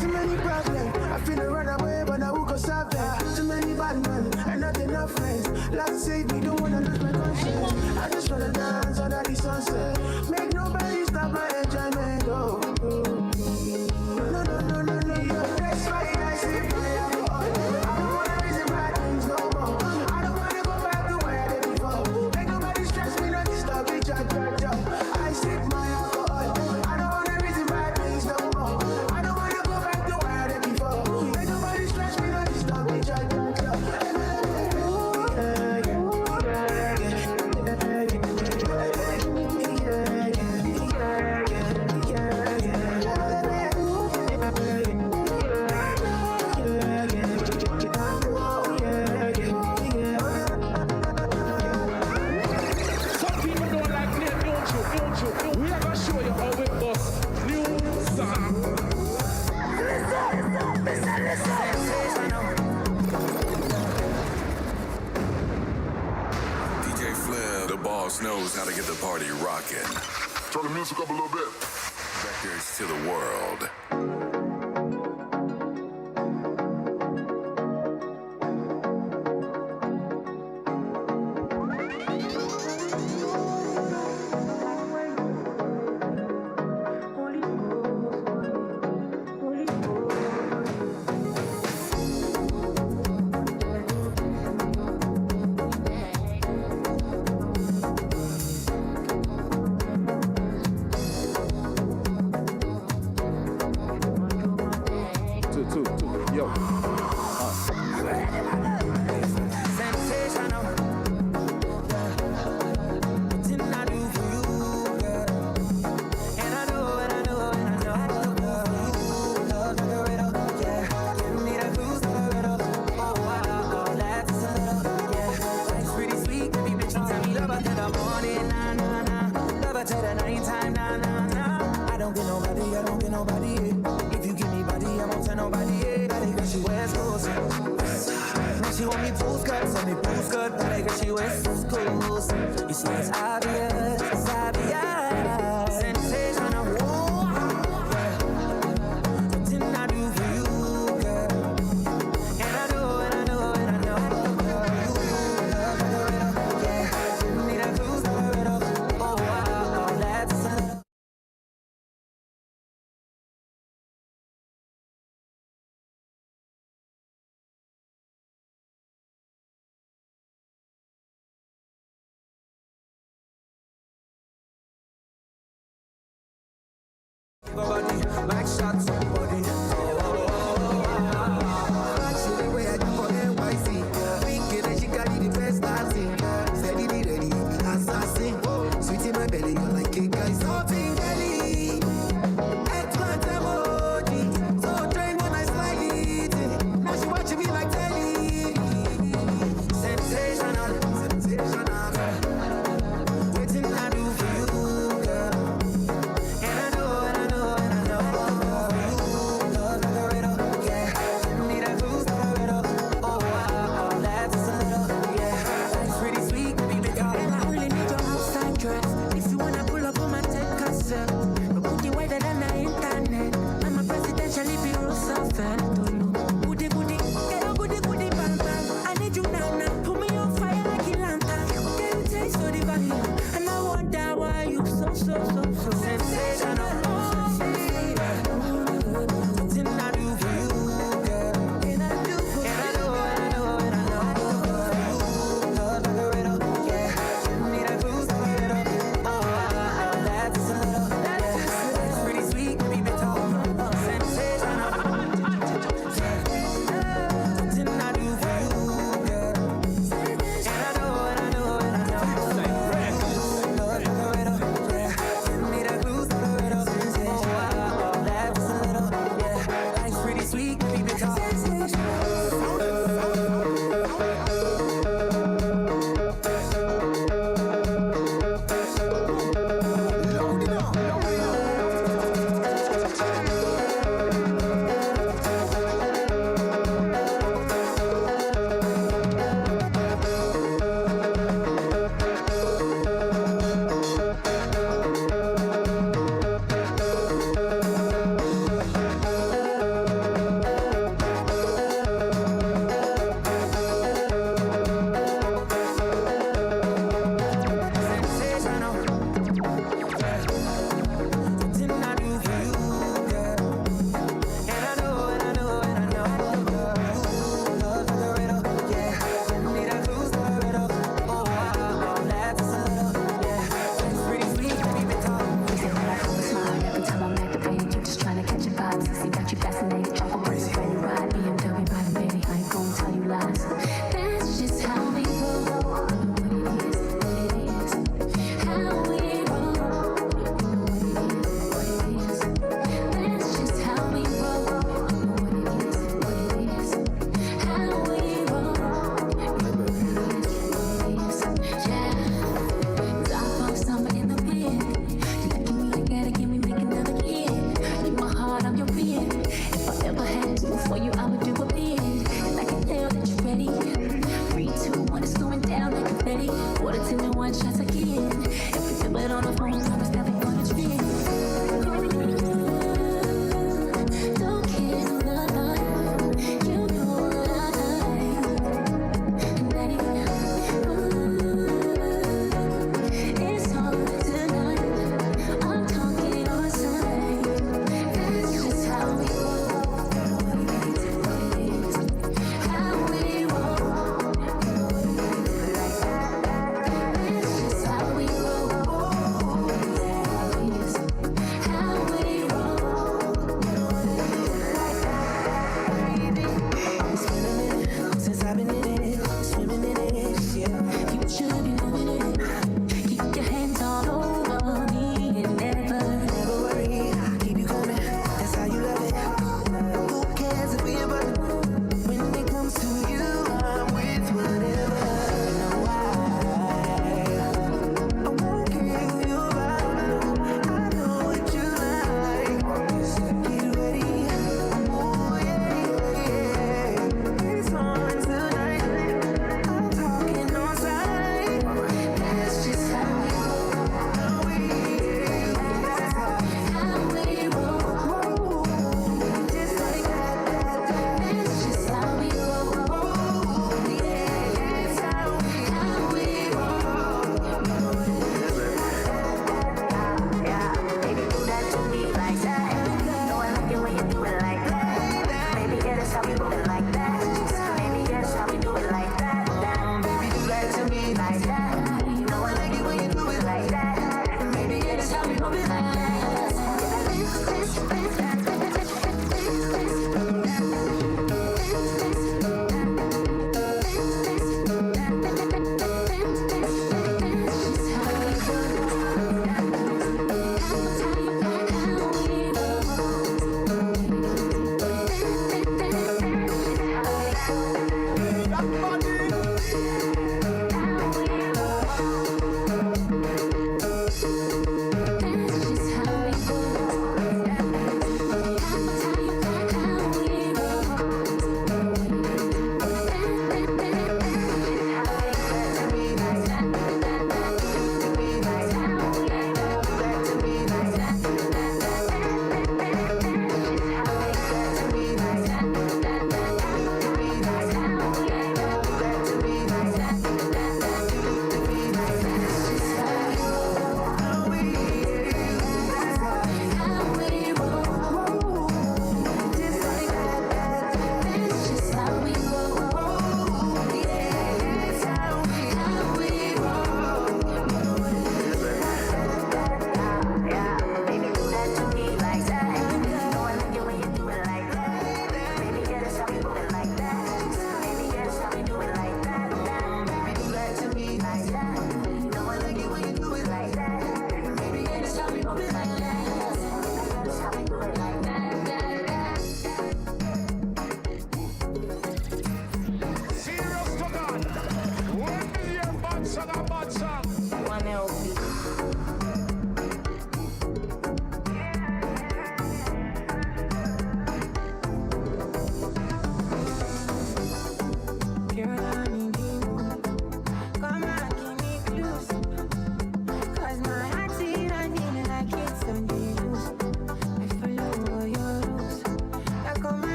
Too many problems, I feel to run away, but now who go solve them? Too many bad men, and not enough friends. Love save me, don't wanna lose my conscience. I just wanna dance under the sunset. Make nobody stop my enjoyment. Oh, oh. No, no, no, no, no, no. That's why I say my alcohol. I don't wanna reason bad things no more. I don't wanna go back to where I did before. Make nobody stress me, not disturb me, judge. I sip my alcohol. I don't wanna reason bad things no more. I don't wanna go back to where I did before. Make nobody stress me, not disturb me, judge. Knows how to get the party rocking. Turn the music up a little bit. Records to the world. Like shot somebody. She the way I do for NYC. Thinking that she carry the best dancing. Steady ready, assassin. Sweet in my belly, you're like a guy. Something jelly. Eggplant emoji. So trained when I slide it. Now she watching me like telly. Sensational, sensational. Waiting I do for you, girl. And I know.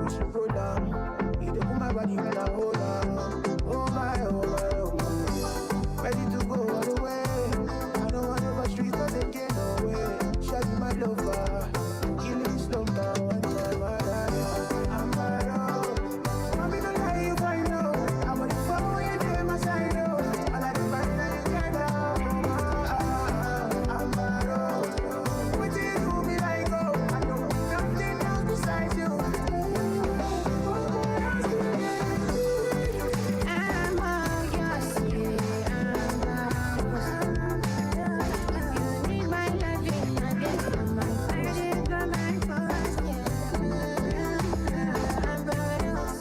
We should roll down. You dey put my body when I hold on. Oh my, oh my, oh my. Ready to go all the way. I don't want to go street, but they get no way. Shawty my lover. Kill it slow down one time, I'm bad, oh. Want me to lie, you find out. I want to follow you to my side, oh. All I do find that you can't out. I'm bad, oh. What do you do me like, oh? I know nothing else besides you. I'm all yours, yeah, I'm all yours. If you need my loving, I guess I'm my party, but my force, yeah. I'm all yours.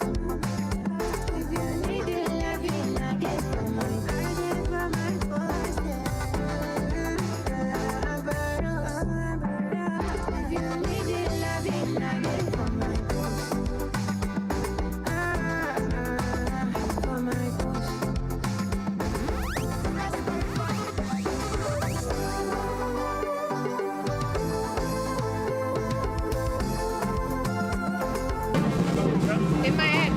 If you need the loving, I guess I'm my party, but my force, yeah. I'm all yours. If you need the loving, I guess I'm my force. For my force. In my head.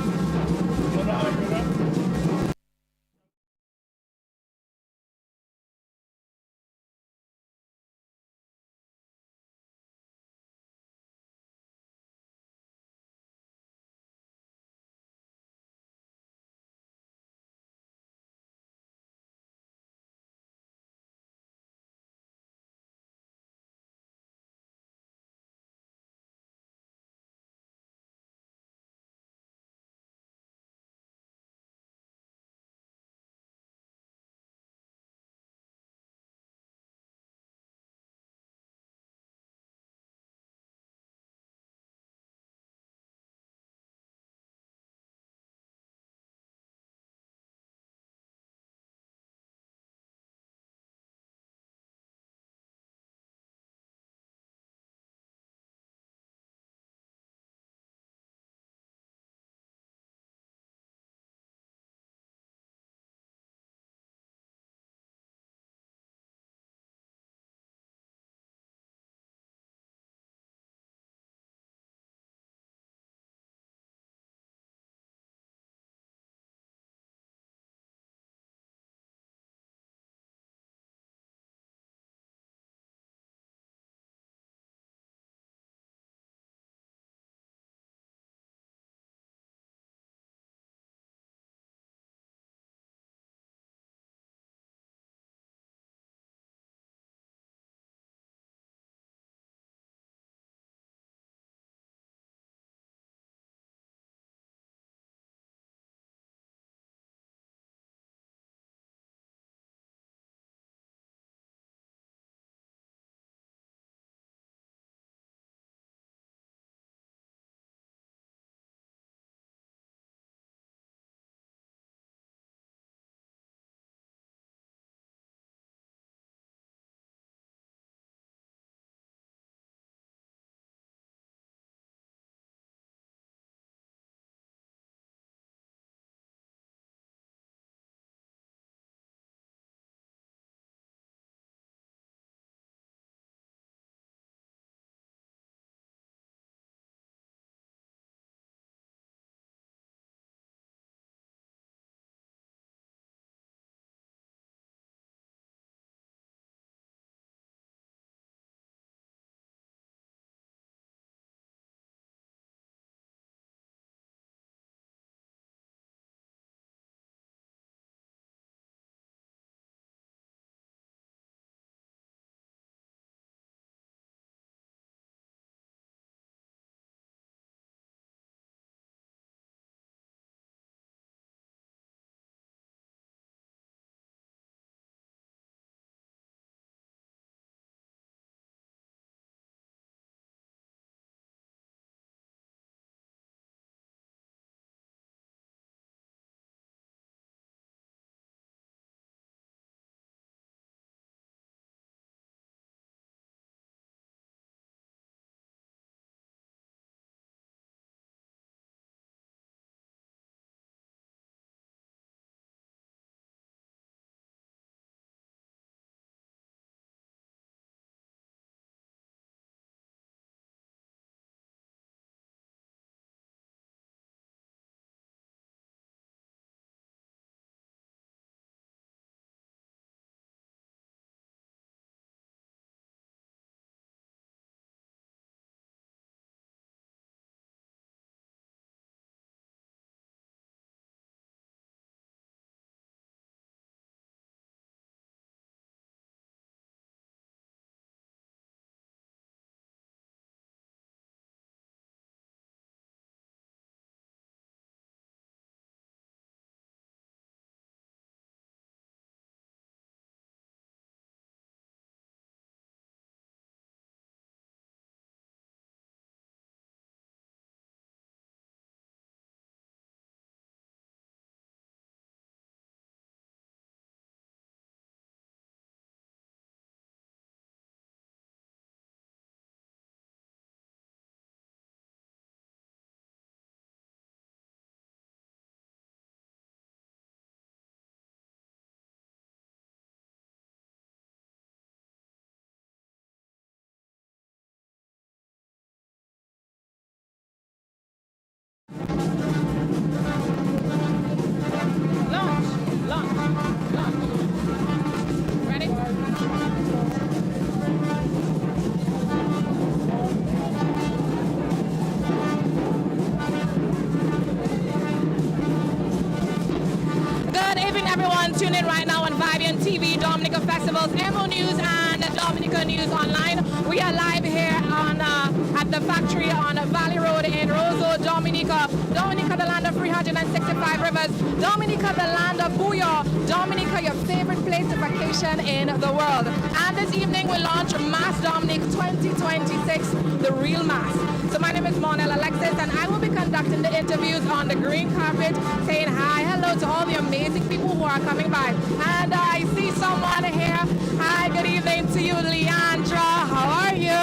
everyone tune in right now on Vivian TV, Dominica Festivals, MO News, and Dominica News Online. We are live here on at the factory on Valley Road in Roseau, Dominica. Dominica, the land of 365 rivers. Dominica, the land of booyah. Dominica, your favorite place of vacation in the world. And this evening we launch Mass Dominic 2026, the real Mass. So my name is Monel Alexis, and I will be conducting the interviews on the green carpet, saying hi, hello to all the amazing people who are coming by. And I see someone here. Hi, good evening to you, Leandra. How are you?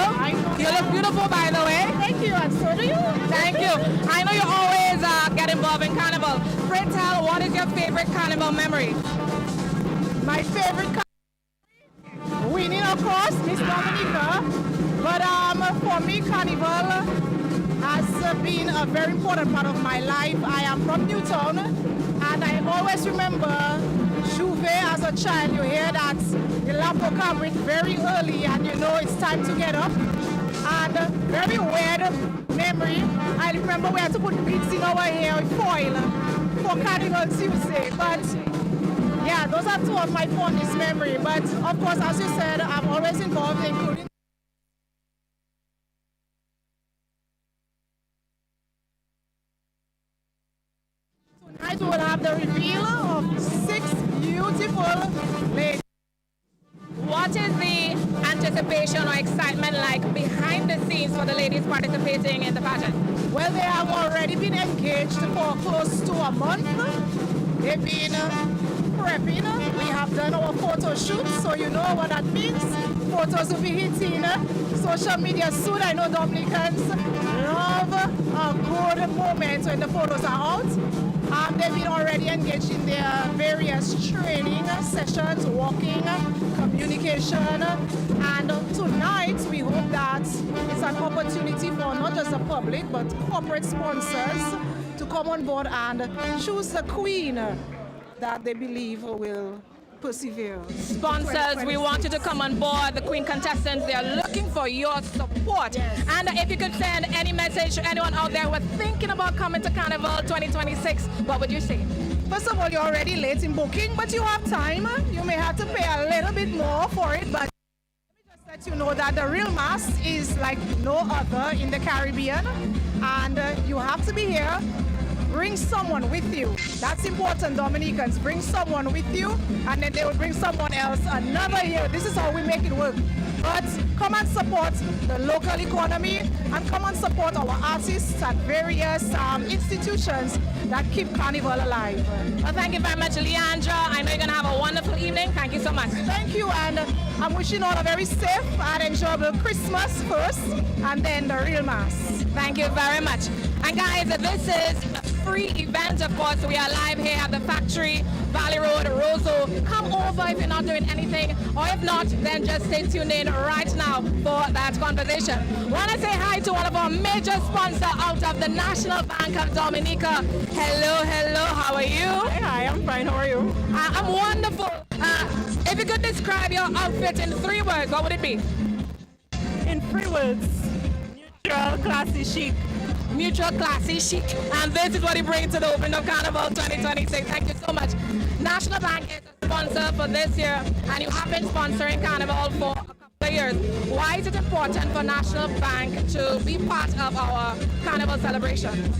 You look beautiful, by the way. Thank you, and so do you. Thank you. I know you always get involved in Carnival. Pray tell, what is your favorite Carnival memory? My favorite winning, of course, Miss Dominica. But for me, Carnival has been a very important part of my life. I am from Newtown, and I always remember Juve as a child. You hear that the lamp will come ring very early, and you know it's time to get up. And very weird memory. I remember we had to put beads in our hair with foil for Carnival Tuesday. But yeah, those are two of my fondest memories. But of course, as you said, I'm always involved, including tonight we will have the reveal of 6 beautiful ladies. What is the anticipation or excitement like behind the scenes for the ladies participating in the pageant? Well, they have already been engaged for close to a month. They've been prepping. We have done our photo shoot, so you know what that means. Photos will be hitting social media soon. I know Dominicans love a good moment when the photos are out. They've been already engaged in their various training sessions, walking, communication, and tonight we hope that it's an opportunity for not just the public but corporate sponsors to come on board and choose the queen that they believe will persevere. Sponsors, we want you to come on board. The Queen contestants, they are looking for your support. Yes. And if you could send any message to anyone out there who are thinking about coming to Carnival 2026, what would you say? First of all, you're already late in booking, but you have time. You may have to pay a little bit more for it, but let me just let you know that the real Mass is like no other in the Caribbean, and you have to be here. Bring someone with you. That's important, Dominicans. Bring someone with you, and then they will bring someone else another year. This is how we make it work. But come and support the local economy, and come and support our artists at various institutions that keep Carnival alive. Well, thank you very much, Leandra. I know you're going to have a wonderful evening. Thank you so much. Thank you, and I'm wishing all a very safe and enjoyable Christmas first, and then the real Mass. Thank you very much. And guys, this is a free event, of course. We are live here at the factory, Valley Road, Roseau. Come over if you're not doing anything, or if not, then just stay tuned in right now for that conversation. Want to say hi to one of our major sponsors out of the National Bank of Dominica. Hello, hello, how are you? Hi, I'm fine. How are you? I'm wonderful. If you could describe your outfit in 3 words, what would it be? In 3 words, neutral, classy, chic. Mutual, classy, chic, and this is what he brings to the opening of Carnival 2026. Thank you so much. National Bank is a sponsor for this year, and you have been sponsoring Carnival for a couple of years. Why is it important for National Bank to be part of our Carnival celebration?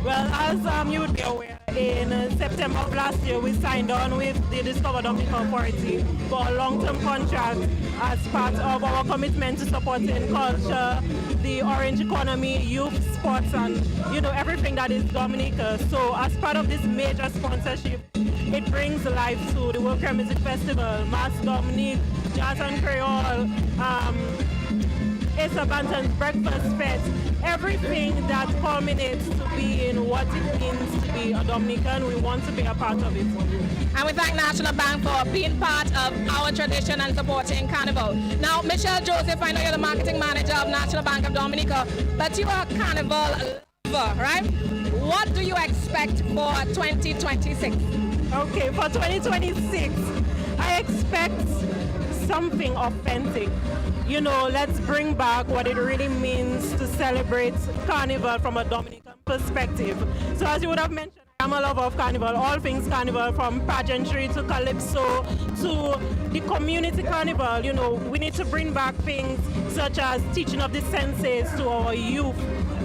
Well, as you would be aware, in September of last year, we signed on with the Discover Dominica Authority for a long-term contract as part of our commitment to supporting culture, the orange economy, youth, sports, and everything that is Dominica. So as part of this major sponsorship, it brings life to the World Care Music Festival, Mass Dominic, Jazz and Creole, Asa Banton's Breakfast Fest, everything that culminates to being what it means to be a Dominican. We want to be a part of it. And we thank National Bank for being part of our tradition and supporting Carnival. Now, Michelle Joseph, I know you're the marketing manager of National Bank of Dominica, but you are a Carnival lover, right? What do you expect for 2026? Okay, for 2026, I expect something authentic. Let's bring back what it really means to celebrate Carnival from a Dominican perspective. So as you would have mentioned, I'm a lover of Carnival, all things Carnival, from pageantry to calypso to the community Carnival. You know, we need to bring back things such as teaching of the senses to our youth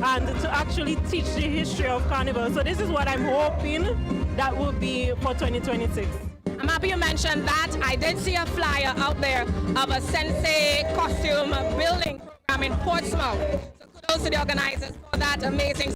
and to actually teach the history of Carnival. So this is what I'm hoping that will be for 2026. I'm happy you mentioned that. I did see a flyer out there of a sensei costume building program in Portsmouth. So kudos to the organizers for that amazing.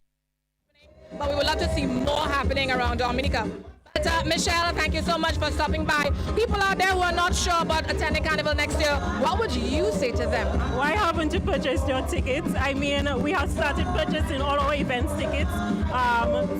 But we would love to see more happening around Dominica. But Michelle, thank you so much for stopping by. People out there who are not sure about attending Carnival next year, what would you say to them? Why haven't you purchased your tickets? I mean, we have started purchasing all our events tickets.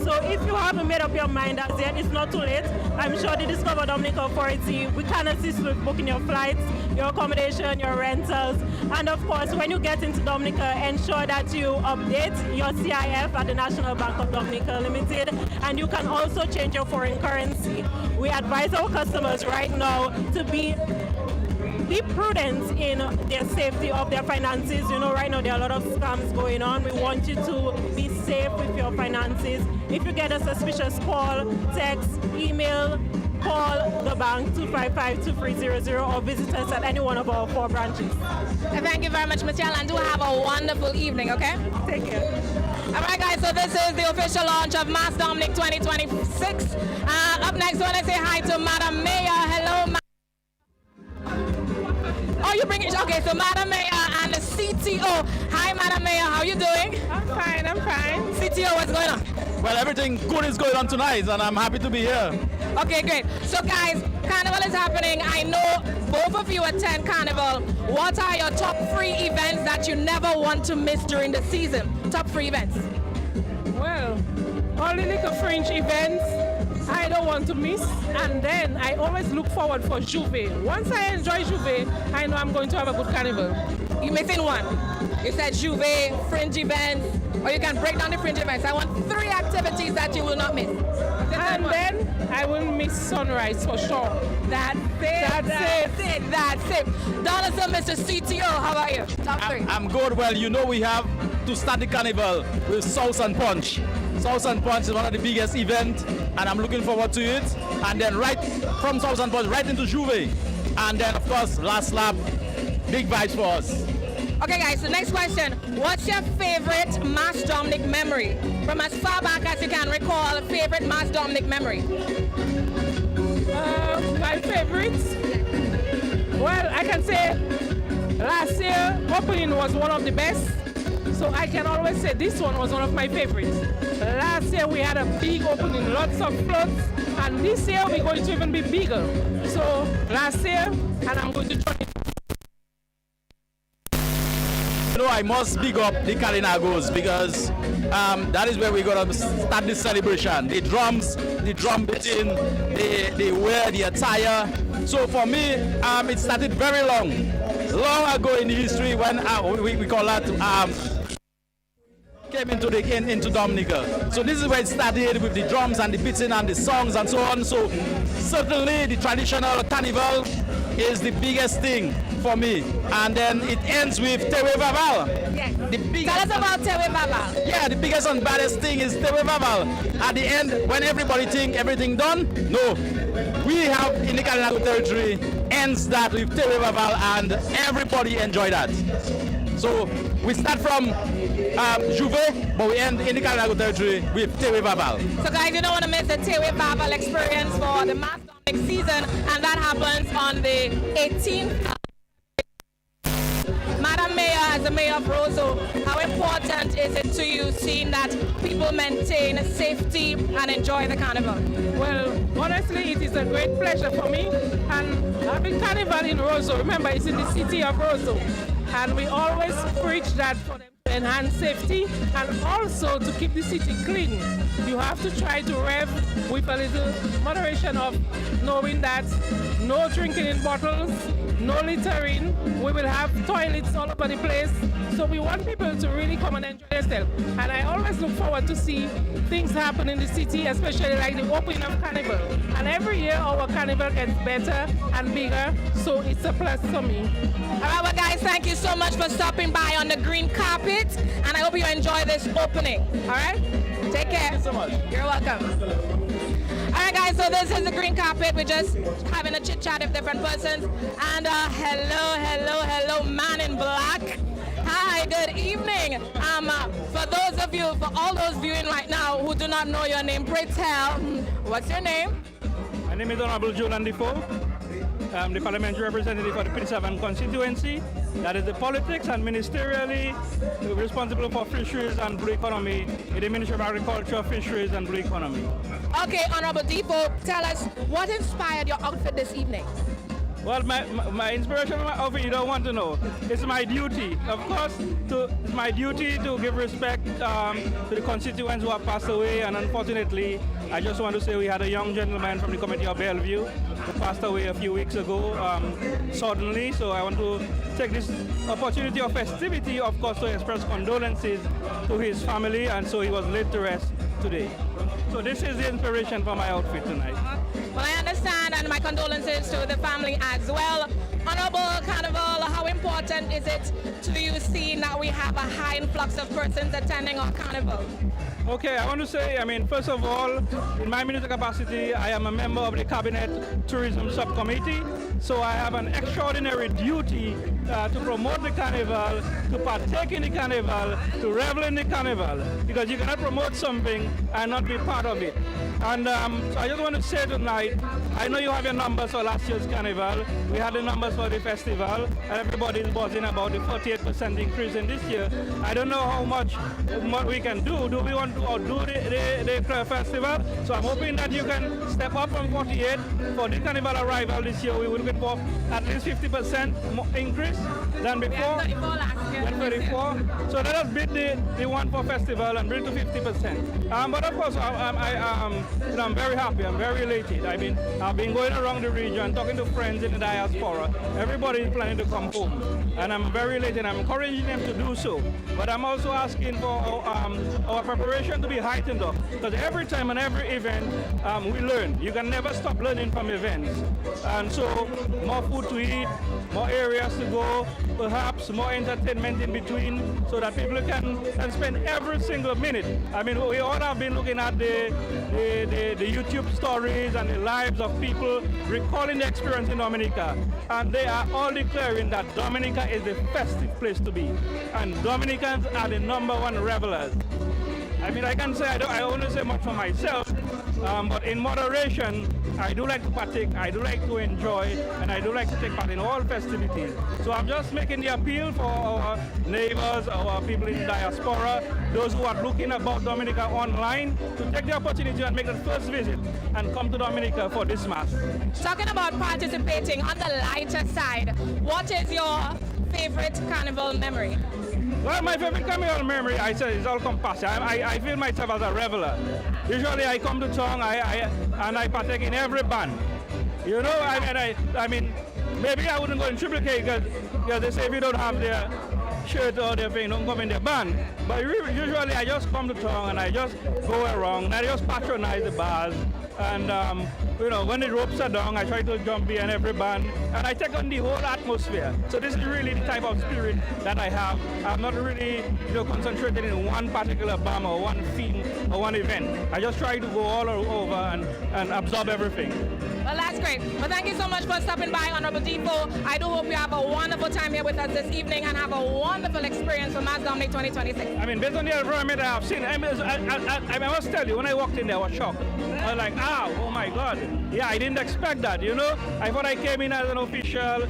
So if you haven't made up your mind as yet, it's not too late. I'm sure the Discover Dominica Authority, we can assist with booking your flights, your accommodation, your rentals. And of course, when you get into Dominica, ensure that you update your CIF at the National Bank of Dominica Limited. And you can also change your foreign currency. We advise our customers right now to be prudent in their safety of their finances. You know, right now there are a lot of scams going on. We want you to be safe with your finances. If you get a suspicious call, text, email, call the bank 255-2300 or visit us at any one of our 4 branches. Thank you very much, Michelle, and do have a wonderful evening, okay? Take care. All right, guys, so this is the official launch of Mass Dominic 2026. Up next, I want to say hi to Madam Mayor. Hello, Oh, you bring it? Okay, so Madam Mayor and the CTO. Hi, Madam Mayor, how are you doing? I'm fine. CTO, what's going on? Well, everything good is going on tonight, and I'm happy to be here. Okay, great. So, guys, Carnival is happening. I know both of you attend Carnival. What are your top 3 events that you never want to miss during the season? Top 3 events. Well, all the little fringe events I don't want to miss, and then I always look forward for Juve. Once I enjoy Juve, I know I'm going to have a good Carnival. You're missing one. You said Juve, fringe events, or you can break down the fringe events. I want 3 activities that you will not miss. And then I will miss Sunrise for sure. That's it. Donaldson, Mr. CTO, how about you? Top 3. I'm good. Well, you know we have to start the carnival with Sauce and Punch. Sauce and Punch is one of the biggest events, and I'm looking forward to it. And then right from Sauce and Punch, right into Juve. And then, of course, last lap, big vibes for us. Okay, guys, so next question. What's your favorite Mass Dominic memory? From as far back as you can recall, favorite Mass Dominic memory? My favorites? Well, I can say last year opening was one of the best. So I can always say this one was one of my favorites. Last year we had a big opening, lots of floats, and this year we're going to even be bigger. So last year, and I'm going to join it. You know, I must big up the Carinagos because that is where we're going to start this celebration. The drums, the drum beating, the wear, the attire. So for me, it started very long ago in the history when we call that came into Dominica. So this is where it started with the drums and the beating and the songs and so on. So certainly the traditional carnival is the biggest thing for me. And then it ends with Tewe Vaval. Yes. Tell us about Tewe Vaval. Yeah, the biggest and baddest thing is Tewe Vaval. At the end, when everybody think everything done, no. We have in the Carnival territory ends that with Tewe Vaval and everybody enjoy that. So we start from Juve, but we end in the Carnival territory with Tewe Vaval. So guys, you don't want to miss the Tewe Vaval experience for the Mass Dominic season, and that happens on the 18th. Madam Mayor, as the Mayor of Roseau, how important is it to you seeing that people maintain safety and enjoy the Carnival? Well, honestly, it is a great pleasure for me. And having Carnival in Roseau, remember, it's in the city of Roseau. And we always preach that for them to enhance safety and also to keep the city clean. You have to try to rev with a little moderation of knowing that no drinking in bottles, no littering. We will have toilets all over the place. So we want people to really come and enjoy themselves. And I always look forward to see things happen in the city, especially like the opening of Carnival. And every year our Carnival gets better and bigger, so it's a plus for me. All right, well guys, thank you so much for stopping by on the green carpet, and I hope you enjoy this opening. All right? Take care. Thank you so much. You're welcome. All right, guys, so this is the green carpet. We're just having a chit-chat with different persons. And hello, man in black. Hi, good evening. For all those viewing right now who do not know your name, pray tell, what's your name? My name is Honorable Julian Defoe. I'm the parliamentary representative for the P7 constituency. That is the politics and ministerially responsible for fisheries and blue economy in the Ministry of Agriculture, Fisheries and Blue Economy. Okay, Honorable Defoe, tell us what inspired your outfit this evening? Well, my inspiration of it, you don't want to know. It's my duty, of course, it's my duty to give respect to the constituents who have passed away. And unfortunately, I just want to say we had a young gentleman from the Committee of Bellevue who passed away a few weeks ago suddenly. So I want to take this opportunity of festivity, of course, to express condolences to his family. And so he was laid to rest today. So this is the inspiration for my outfit tonight. Well, I understand, and my condolences to the family as well. Honorable Carnival, how important is it to you seeing that we have a high influx of persons attending our Carnival? Okay, I want to say, first of all, in my minister capacity, I am a member of the Cabinet Tourism Subcommittee, so I have an extraordinary duty to promote the Carnival, to partake in the Carnival, to revel in the Carnival, because you cannot promote something and not be part of it. And so I just want to say tonight, I know you have your numbers for last year's Carnival. We had the numbers for the festival, and everybody is buzzing about the 48% increase in this year. I don't know how much we can do. Do we want to outdo the festival? So I'm hoping that you can step up from 48 for the Carnival arrival this year. We will get for at least 50% increase than before. 34. So let us beat the one for festival and bring it to 50%. But of course, I'm very happy. I'm very elated. I've been going around the region, talking to friends in the diaspora. Everybody is planning to come home, and I'm very elated. I'm encouraging them to do so. But I'm also asking for our preparation to be heightened up, because every time and every event we learn. You can never stop learning from events, and so more food to eat, more areas to go, perhaps more entertainment in between, so that people can spend every single minute. We all have been looking at the YouTube stories and the lives of people recalling the experience in Dominica, and they are all declaring that Dominica is the festive place to be, and Dominicans are the #1 revelers. I can say I don't want to say much for myself, but in moderation, I do like to partake, I do like to enjoy, and I do like to take part in all festivities. So I'm just making the appeal for our neighbors, our people in the diaspora, those who are looking about Dominica online, to take the opportunity and make the first visit and come to Dominica for this Mass. Talking about participating on the lighter side, what is your favorite Carnival memory? Well, my favorite Carnival memory, I say, is all compassion. I feel myself as a reveler. Usually I come to town and I partake in every band. You know, maybe I wouldn't go in triplicate because they say if you don't have their shirt or their thing, don't come in their band. But usually I just come to town and I just go around and I just patronize the bars. And when the ropes are down, I try to jump in every band, and I take on the whole atmosphere. So this is really the type of spirit that I have. I'm not really concentrated in one particular band or one theme or one event. I just try to go all over and absorb everything. Well, that's great. Well, thank you so much for stopping by, Honorable Defoe. I do hope you have a wonderful time here with us this evening and have a wonderful experience for Mass Dominic 2026. Based on the environment I have seen, I must tell you, when I walked in there, I was shocked. I was like, oh my God. Yeah, I didn't expect that, I thought I came in as an official,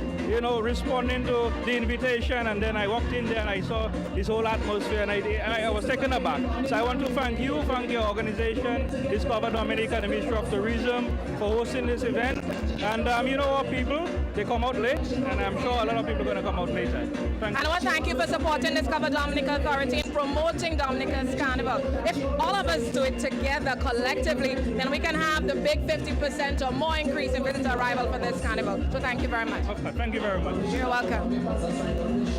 responding to the invitation, and then I walked in there and I saw this whole atmosphere, and I was taken aback. So I want to thank you, thank your organization, Discover Dominica, the Ministry of Tourism, for hosting this event. And our people, they come out late, and I'm sure a lot of people are going to come out later. Thank you. I want to thank you for supporting Discover Dominica Authority and promoting Dominica's Carnival. If all of us do it together, collectively, then we can have the big 50% or more increase in visitor arrival for this Carnival. So thank you very much. Okay, thank you very much. You're welcome.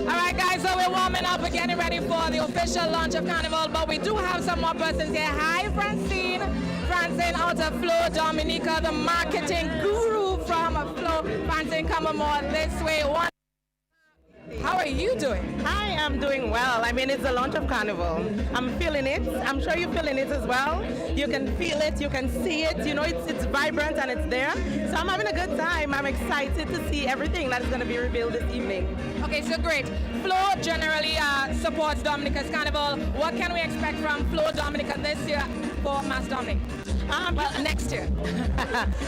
All right, guys, so we're warming up and getting ready for the official launch of Carnival, but we do have some more persons here. Hi, Francine. Francine out of Flow, Dominica, the marketing guru from Flow. Francine, come on more this way. How are you? you doing? I am doing well. I mean, it's the launch of Carnival. I'm feeling it. I'm sure you're feeling it as well. You can feel it. You can see it. You know, it's vibrant and it's there. So I'm having a good time. I'm excited to see everything that is going to be revealed this evening. Okay, so great. Flo generally supports Dominica's Carnival. What can we expect from Flo Dominica this year for Mass Dominic? Next year.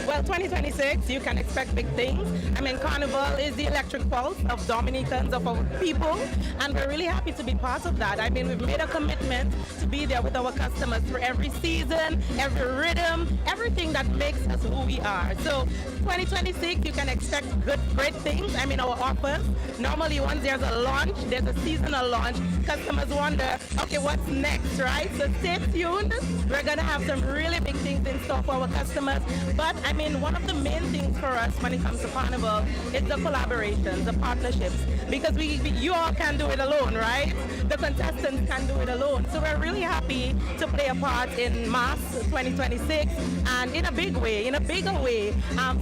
Well, 2026, you can expect big things. I mean, Carnival is the electric pulse of Dominicans, of our people, and we're really happy to be part of that. I mean, we've made a commitment to be there with our customers for every season, every rhythm, everything that makes us who we are. So 2026, you can expect great things. I mean, our offers, normally once there's a launch, there's a seasonal launch, customers wonder, okay, what's next, right? So stay tuned. We're going to have some really big things in store for our customers. But I mean, one of the main things for us when it comes to Carnival is the collaborations, the partnerships, because you all can't do it alone, right? The contestants can't do it alone. So we're really happy to play a part in Mass 2026 and in a big way, in a bigger way.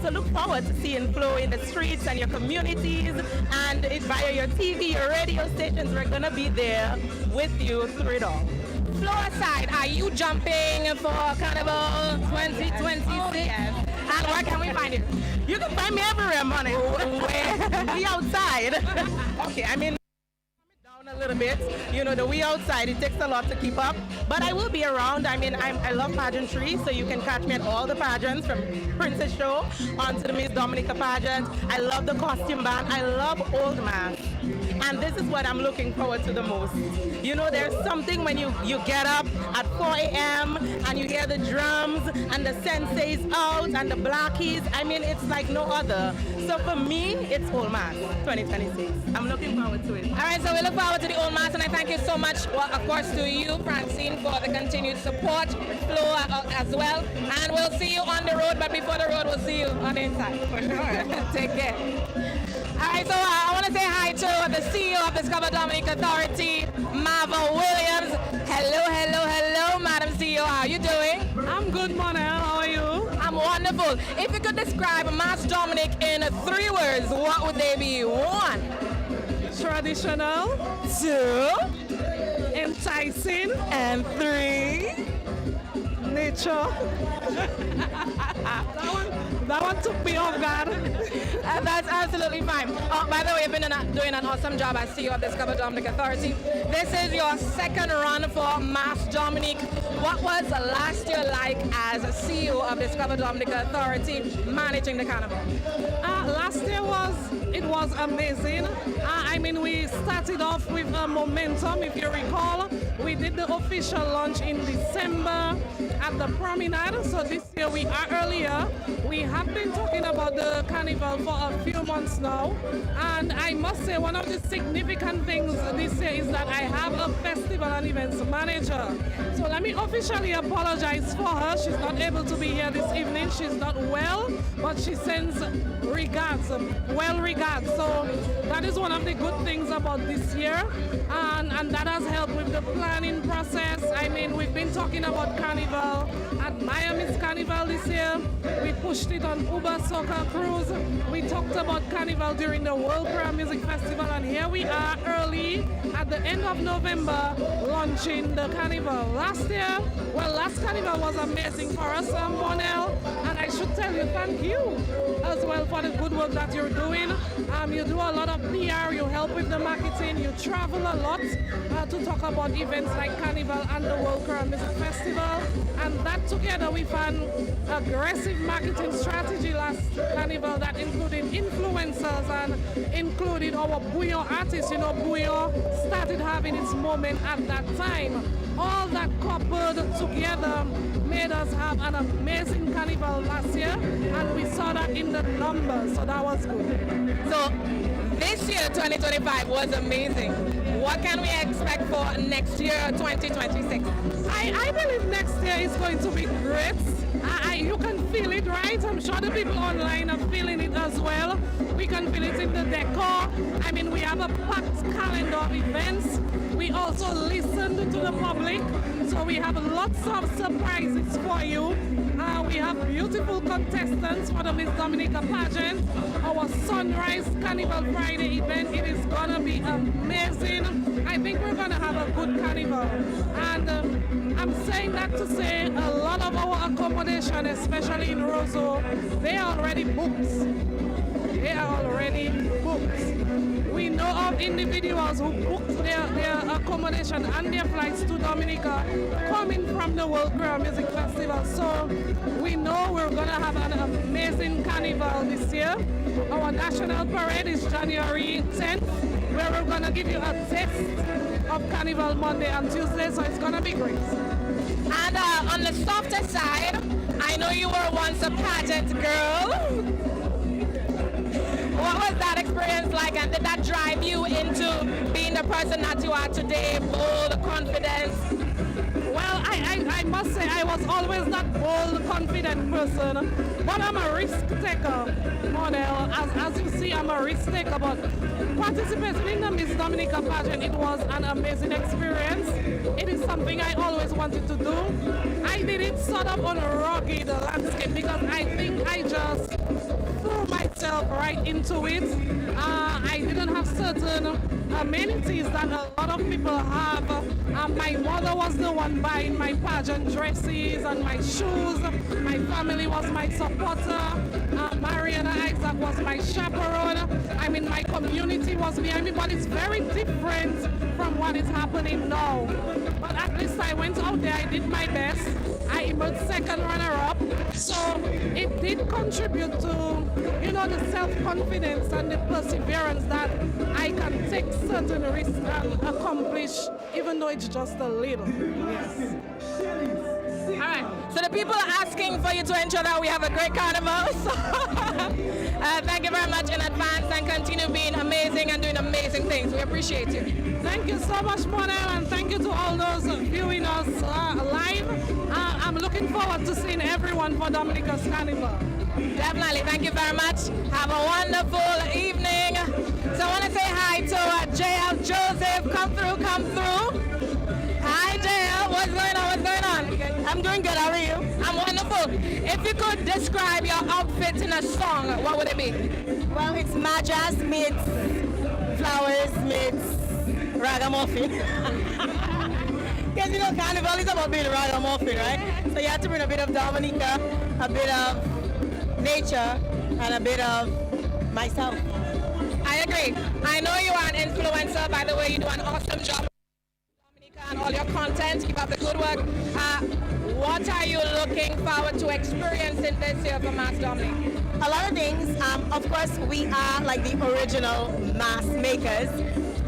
So look forward to seeing Flo in the streets and your communities and via your TV, your radio stations. We're going to be there with you through it all. Flo aside, are you jumping for Carnival 2026? Oh, yes. And where can we find you? You can find me everywhere, money. Where? We outside. Okay, I mean, down a little bit. You know, the we outside, it takes a lot to keep up. But I will be around. I mean, I love pageantry, so you can catch me at all the pageants from Princess Show on to the Miss Dominica pageant. I love the costume band. I love Old Mass. And this is what I'm looking forward to the most. You know, there's something when you get up at 4 a.m. and you hear the drums and the sensei's out and the blackies. I mean, it's like no other. So for me, it's Old Mass 2026. I'm looking forward to it. All right, so we look forward to the Old Mass, and I thank you so much, well, of course, to you, Francine, for the continued support, Flo as well. And we'll see you on the road, but before the road, we'll see you on the inside. For sure. Take care. All right, so I want to say hi to the CEO of Discover Dominic Authority, Marva Williams. Hello, Madam CEO. How are you doing? I'm good, Monel. How are you? I'm wonderful. If you could describe Mass Dominic in 3 words, what would they be? 1. Traditional. 2. Enticing. And 3. Nature. That one took me off guard. That's absolutely fine. By the way, you've been doing an awesome job as CEO of Discover Dominic Authority. This is your 2nd run for Mass Dominic. What was last year like as a CEO of Discover Dominic Authority managing the carnival? Last year was amazing. I mean, we started off with a momentum, if you recall. We did the official launch in December at the Promenade. So this year we are earlier. We have been talking about the carnival for a few months now. And I must say one of the significant things this year is that I have a festival and events manager. So let me officially apologize for her. She's not able to be here this evening. She's not well, but she sends regards, well regards. So that is one of the good things about this year. And that has helped with the planning process. I mean, we've been talking about Carnival at Miami's Carnival this year. We pushed it on Uber Soccer Cruise. We talked about Carnival during the World Prayer Music Festival, and here we are early at the end of November launching the Carnival. Last Carnival was amazing for us, Monel, and I should tell you thank you as well for the good work that you're doing. You do a lot of PR, you help with the marketing, you travel a lot to talk about events like Carnival and the World Prayer Music Festival, and that together with an aggressive marketing strategy last Carnival that included influencers and included our Bouillon artists. You know, Bouillon started having its moment at that time. All that coupled together made us have an amazing Carnival last year, and we saw that in the numbers, so that was good. So this year, 2025, was amazing. What can we expect for next year, 2026? I believe next year is going to be great. You can feel it, right? I'm sure the people online are feeling it as well. We can feel it in the decor. I mean, we have a packed calendar of events. We also listened to the public, so we have lots of surprises for you. we have beautiful contestants for the Miss Dominica pageant. Our Sunrise Carnival Friday event, it is gonna be amazing. I think we're gonna have a good carnival. And I'm saying that to say a lot of our accommodation, especially in Roseau, they are already booked. They are already booked. We know of individuals who booked their accommodation and their flights to Dominica coming from the World Choir Music Festival. So we know we're going to have an amazing carnival this year. Our national parade is January 10th, where we're going to give you a taste of Carnival Monday and Tuesday, so it's going to be great. And on the softer side, I know you were once a pageant girl. What was that experience like, and did that drive you into being the person that you are today, bold, confident? Well, I must say I was always that bold, confident person, but I'm a risk taker, model. As you see, I'm a risk taker, but participating in the Miss Dominica pageant, it was an amazing experience. It is something I always wanted to do. I did it sort of on a rugged landscape because I think I just threw myself right into it. I didn't have certain amenities that a lot of people have. My mother was the one buying my pageant dresses and my shoes. My family was my supporter. Mariana Isaac was my chaperone. I mean, my community was behind me, but it's very different from what is happening now. But at least I went out there, I did my best. I emerged second runner-up. So it did contribute to, you know, the self-confidence and the perseverance that I can take certain risks and accomplish, even though it's just a little. Yes. All right, so the people are asking for you to ensure that we have a great carnival. So, thank you very much in advance and continue being amazing and doing amazing things. We appreciate you. Thank you so much, Monel, and thank you to all those viewing us live. I'm looking forward to seeing everyone for Dominica's Carnival. Definitely, thank you very much. Have a wonderful evening. So I want to say hi to JL Joseph. Come through. Hi JL, what's going on? I'm doing good, how are you? I'm wonderful. If you could describe your outfit in a song, what would it be? Well, it's Majas meets flowers meets ragamuffin. Because you know, Carnival is about being ragamuffin, right? So you have to bring a bit of Dominica, a bit of nature, and a bit of myself. I agree. I know you are an influencer, by the way. You do an awesome job and all your content. Keep up the good work. What are you looking forward to experiencing this year for Mass Dominic? A lot of things. Of course, we are like the original mass makers.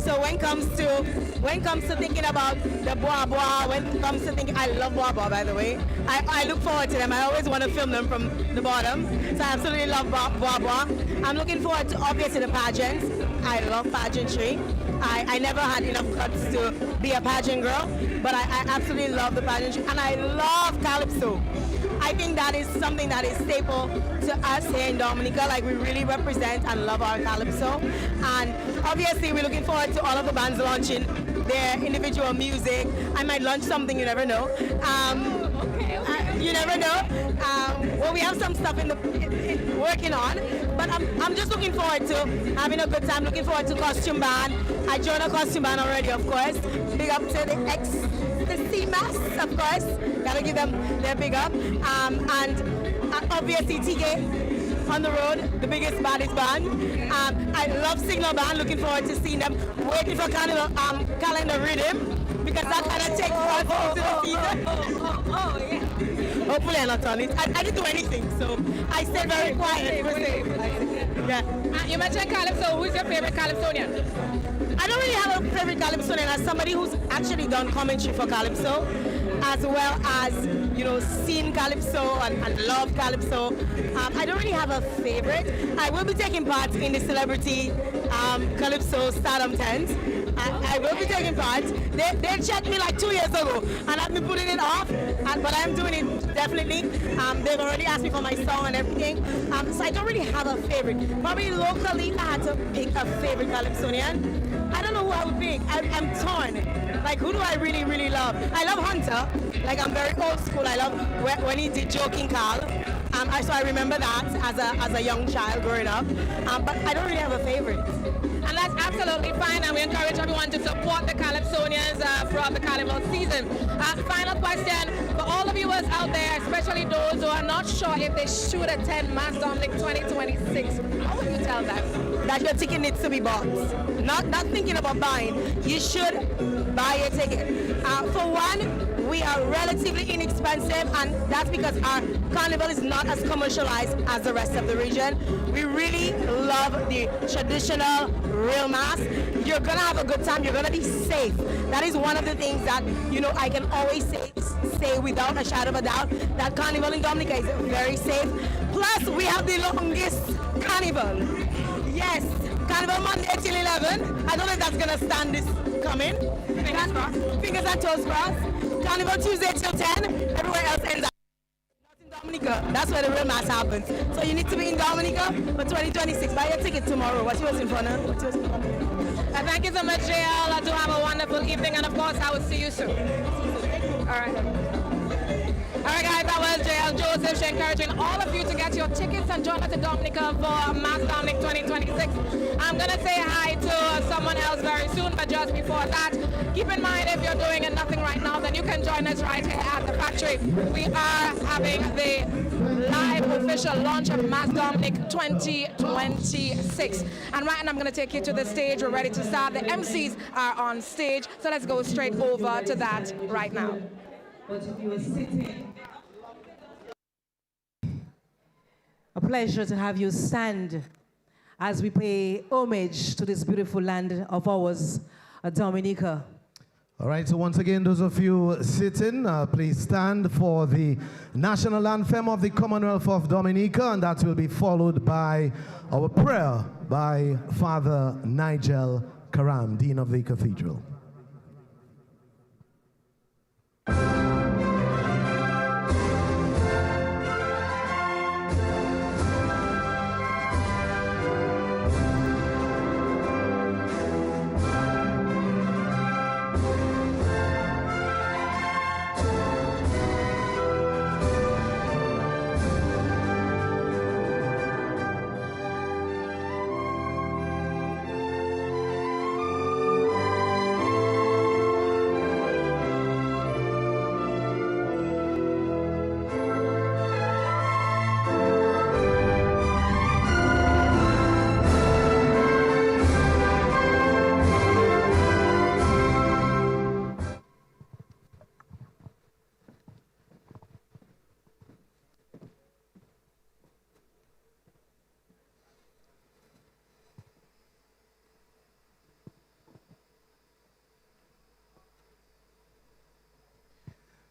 So when it comes to thinking about the bois bois, when it comes to thinking, I love bois bois, by the way. I look forward to them. I always want to film them from the bottom. So I absolutely love bois bois. I'm looking forward to obviously the pageants. I love pageantry. I never had enough guts to be a pageant girl, but I absolutely love the pageantry, and I love Calypso. I think that is something that is staple to us here in Dominica, like we really represent and love our Calypso. And obviously we're looking forward to all of the bands launching their individual music. I might launch something, you never know. You never know. Well, we have some stuff working on, but I'm just looking forward to having a good time, looking forward to costume band. I joined a costume band already, of course. Big up to the C-Mass, of course. Gotta give them their big up. And obviously TK on the road, the biggest, baddest band. I love Signal Band, looking forward to seeing them, waiting for Carnival calendar rhythm, because that kind of takes us into the season. Yeah. Hopefully I'm not on it. I didn't do anything, so I stayed very quiet. Yeah. You mentioned Calypso. Who's your favorite Calypsonian? I don't really have a favorite Calypsonian. As somebody who's actually done commentary for Calypso, as well as, you know, seen Calypso and love Calypso, I don't really have a favorite. I will be taking part in the Celebrity Calypso Stardom tent. I will be taking part. They checked me like 2 years ago, and I've been putting it off, but I'm doing it definitely. They've already asked me for my song and everything, so I don't really have a favorite. Probably locally, I had to pick a favorite Calypsonian. I don't know who I would pick. I'm torn. Like, who do I really, really love? I love Hunter. Like, I'm very old school. I love when he did Joking Carl. So I remember that as a young child growing up. But I don't really have a favorite. And that's absolutely fine, and we encourage everyone to support the Calypsonians throughout the Carnival season. Final question for all of you out there, especially those who are not sure if they should attend Mass Dominic 2026. What would you tell them? That your ticket needs to be bought. Not thinking about buying. You should buy your ticket. For one, we are relatively inexpensive, and that's because our carnival is not as commercialized as the rest of the region. We really love the traditional real mass. You're gonna have a good time. You're gonna be safe. That is one of the things that I can always say without a shadow of a doubt, that Carnival in Dominica is very safe. Plus, we have the longest carnival. Yes, Carnival Monday till 11. I don't know if that's gonna stand this coming. Fingers crossed. Fingers and toes crossed. Carnival Tuesday till 10. Everywhere else ends up. Not in Dominica. That's where the real mass happens. So you need to be in Dominica for 2026. Buy your ticket tomorrow. What's yours in front of? Thank you so much, JL. Do have a wonderful evening, and of course, I will see you soon. All right. All right, guys, that was JL Joseph. She's encouraging all of you to get your tickets and join us in Dominica for Mass Dominic 2026. I'm going to say hi to someone else very soon, but just before that, keep in mind if you're doing nothing right now, then you can join us right here at the factory. We are having the live official launch of Mass Dominic 2026. And right now I'm going to take you to the stage. We're ready to start. The MCs are on stage, so let's go straight over to that right now. But if you were sitting, a pleasure to have you stand as we pay homage to this beautiful land of ours, Dominica. All right, so once again, those of you sitting, please stand for the national anthem of the Commonwealth of Dominica, and that will be followed by our prayer by Father Nigel Karam, Dean of the Cathedral.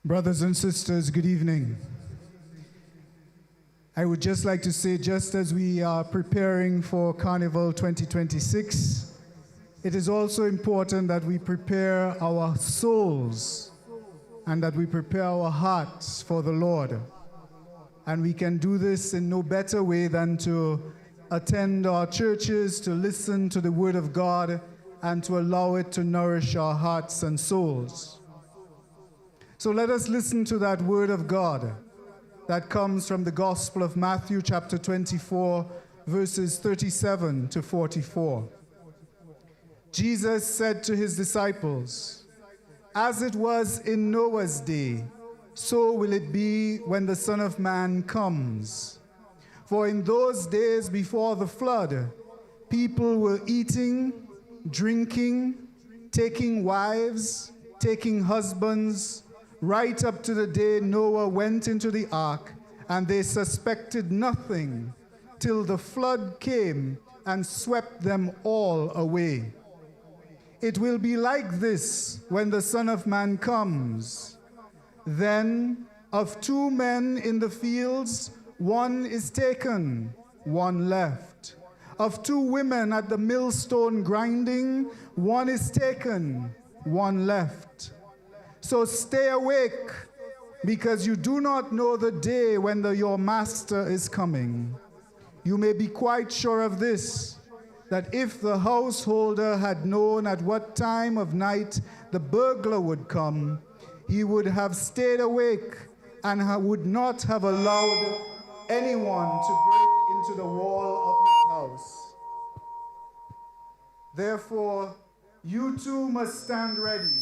Brothers and sisters, good evening. I would just like to say, just as we are preparing for Carnival 2026, it is also important that we prepare our souls and that we prepare our hearts for the Lord. And we can do this in no better way than to attend our churches, to listen to the Word of God, and to allow it to nourish our hearts and souls. So let us listen to that Word of God that comes from the Gospel of Matthew chapter 24, verses 37 to 44. Jesus said to his disciples, "As it was in Noah's day, so will it be when the Son of Man comes. For in those days before the flood, people were eating, drinking, taking wives, taking husbands, right up to the day Noah went into the ark, and they suspected nothing till the flood came and swept them all away. It will be like this when the Son of Man comes. Then of two men in the fields, one is taken, one left. Of two women at the millstone grinding, one is taken, one left. So stay awake, because you do not know the day when your master is coming. You may be quite sure of this, that if the householder had known at what time of night the burglar would come, he would have stayed awake and would not have allowed anyone to break into the wall of his house. Therefore, you too must stand ready,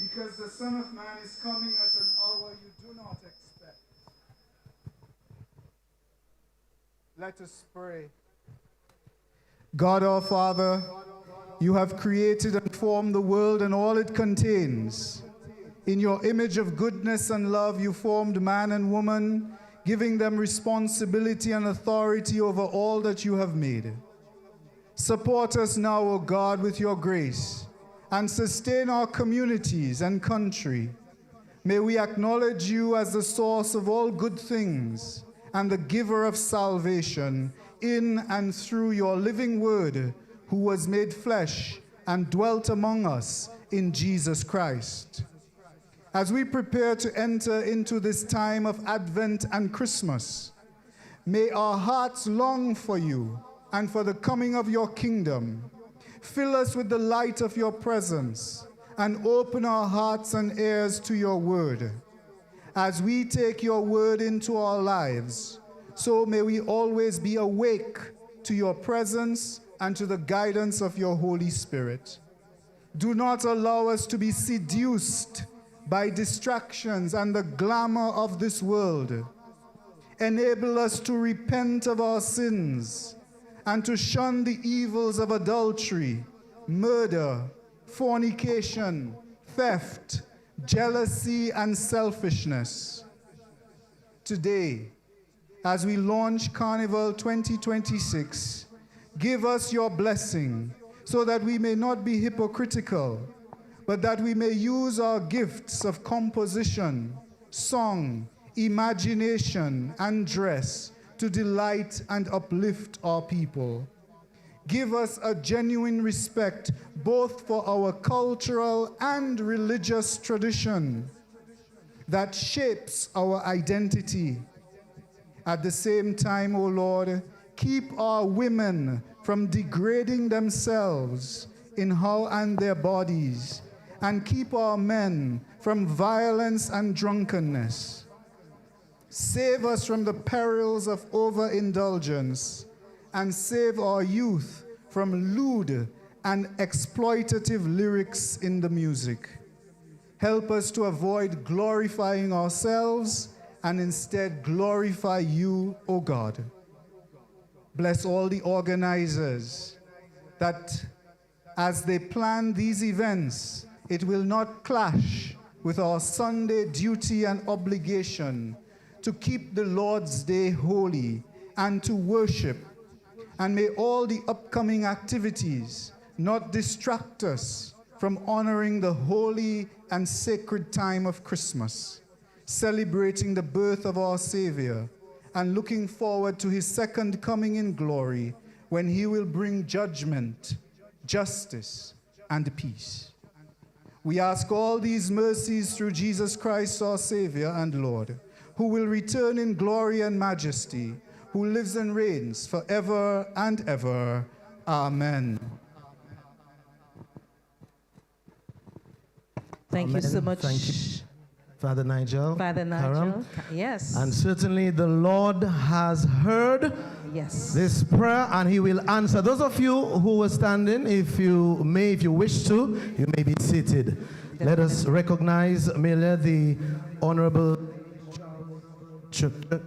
because the Son of Man is coming at an hour you do not expect. Let us pray. God our Father, you have created and formed the world and all it contains. In your image of goodness and love, you formed man and woman, giving them responsibility and authority over all that you have made. Support us now, O God, with your grace, and sustain our communities and country. May we acknowledge you as the source of all good things and the giver of salvation in and through your living word, who was made flesh and dwelt among us in Jesus Christ. As we prepare to enter into this time of Advent and Christmas, may our hearts long for you and for the coming of your kingdom. Fill us with the light of your presence and open our hearts and ears to your word. As we take your word into our lives, so may we always be awake to your presence and to the guidance of your Holy Spirit. Do not allow us to be seduced by distractions and the glamour of this world. Enable us to repent of our sins and to shun the evils of adultery, murder, fornication, theft, jealousy, and selfishness. Today, as we launch Carnival 2026, give us your blessing so that we may not be hypocritical, but that we may use our gifts of composition, song, imagination, and dress to delight and uplift our people. Give us a genuine respect both for our cultural and religious tradition that shapes our identity. At the same time, O Lord, keep our women from degrading themselves in how and their bodies, and keep our men from violence and drunkenness. Save us from the perils of overindulgence, and save our youth from lewd and exploitative lyrics in the music. Help us to avoid glorifying ourselves and instead glorify you, O God. Bless all the organizers, that as they plan these events, it will not clash with our Sunday duty and obligation to keep the Lord's Day holy and to worship. And may all the upcoming activities not distract us from honoring the holy and sacred time of Christmas, celebrating the birth of our Savior, and looking forward to his second coming in glory, when he will bring judgment, justice, and peace. We ask all these mercies through Jesus Christ, our Savior and Lord, who will return in glory and majesty, who lives and reigns forever and ever. Amen. Thank you so much. Thank you, Father Nigel. Father Nigel. Yes. And certainly the Lord has heard this prayer, and he will answer. Those of you who were standing, if you wish to, you may be seated. Let us recognize, Amelia, the Honorable.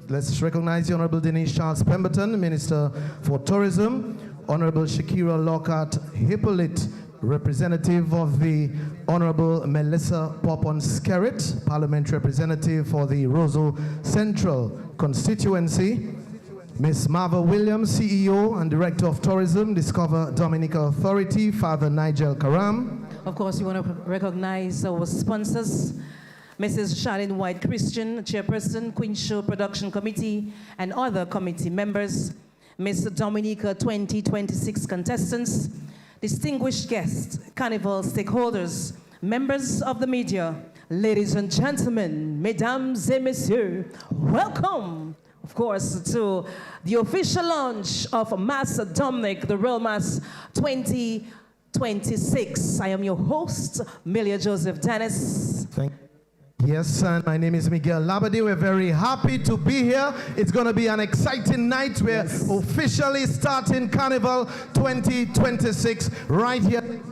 Let's recognize the Honorable Denise Charles Pemberton, Minister for Tourism, Honorable Shakira Lockhart Hippolyte, representative of the Honorable Melissa Popon-Skerrit, Parliament representative for the Roseau Central constituency, Ms. Marva Williams, CEO and Director of Tourism, Discover Dominica Authority, Father Nigel Karam. Of course, we want to recognize our sponsors, Mrs. Charlene White Christian, Chairperson, Queen Show Production Committee, and other committee members, Miss Dominica 2026 contestants, distinguished guests, Carnival stakeholders, members of the media, ladies and gentlemen, mesdames et messieurs, welcome of course, to the official launch of Mass Dominic, the Real Mass 2026. I am your host, Milia Joseph Dennis. Yes, and my name is Miguel Labadie. We're very happy to be here. It's going to be an exciting night. We're officially starting Carnival 2026 right here.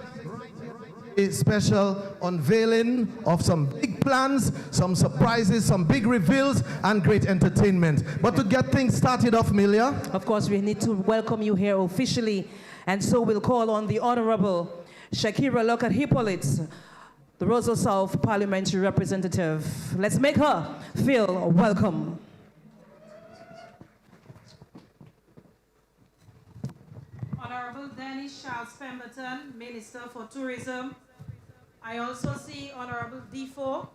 A special unveiling of some big plans, some surprises, some big reveals, and great entertainment. But to get things started off, Milia. Of course, we need to welcome you here officially, and so we'll call on the Honorable Shakira Lokat Hippolyte, the Roseau South Parliamentary Representative. Let's make her feel welcome. Honorable Dennis Charles Pemberton, Minister for Tourism. I also see Honorable Defoe,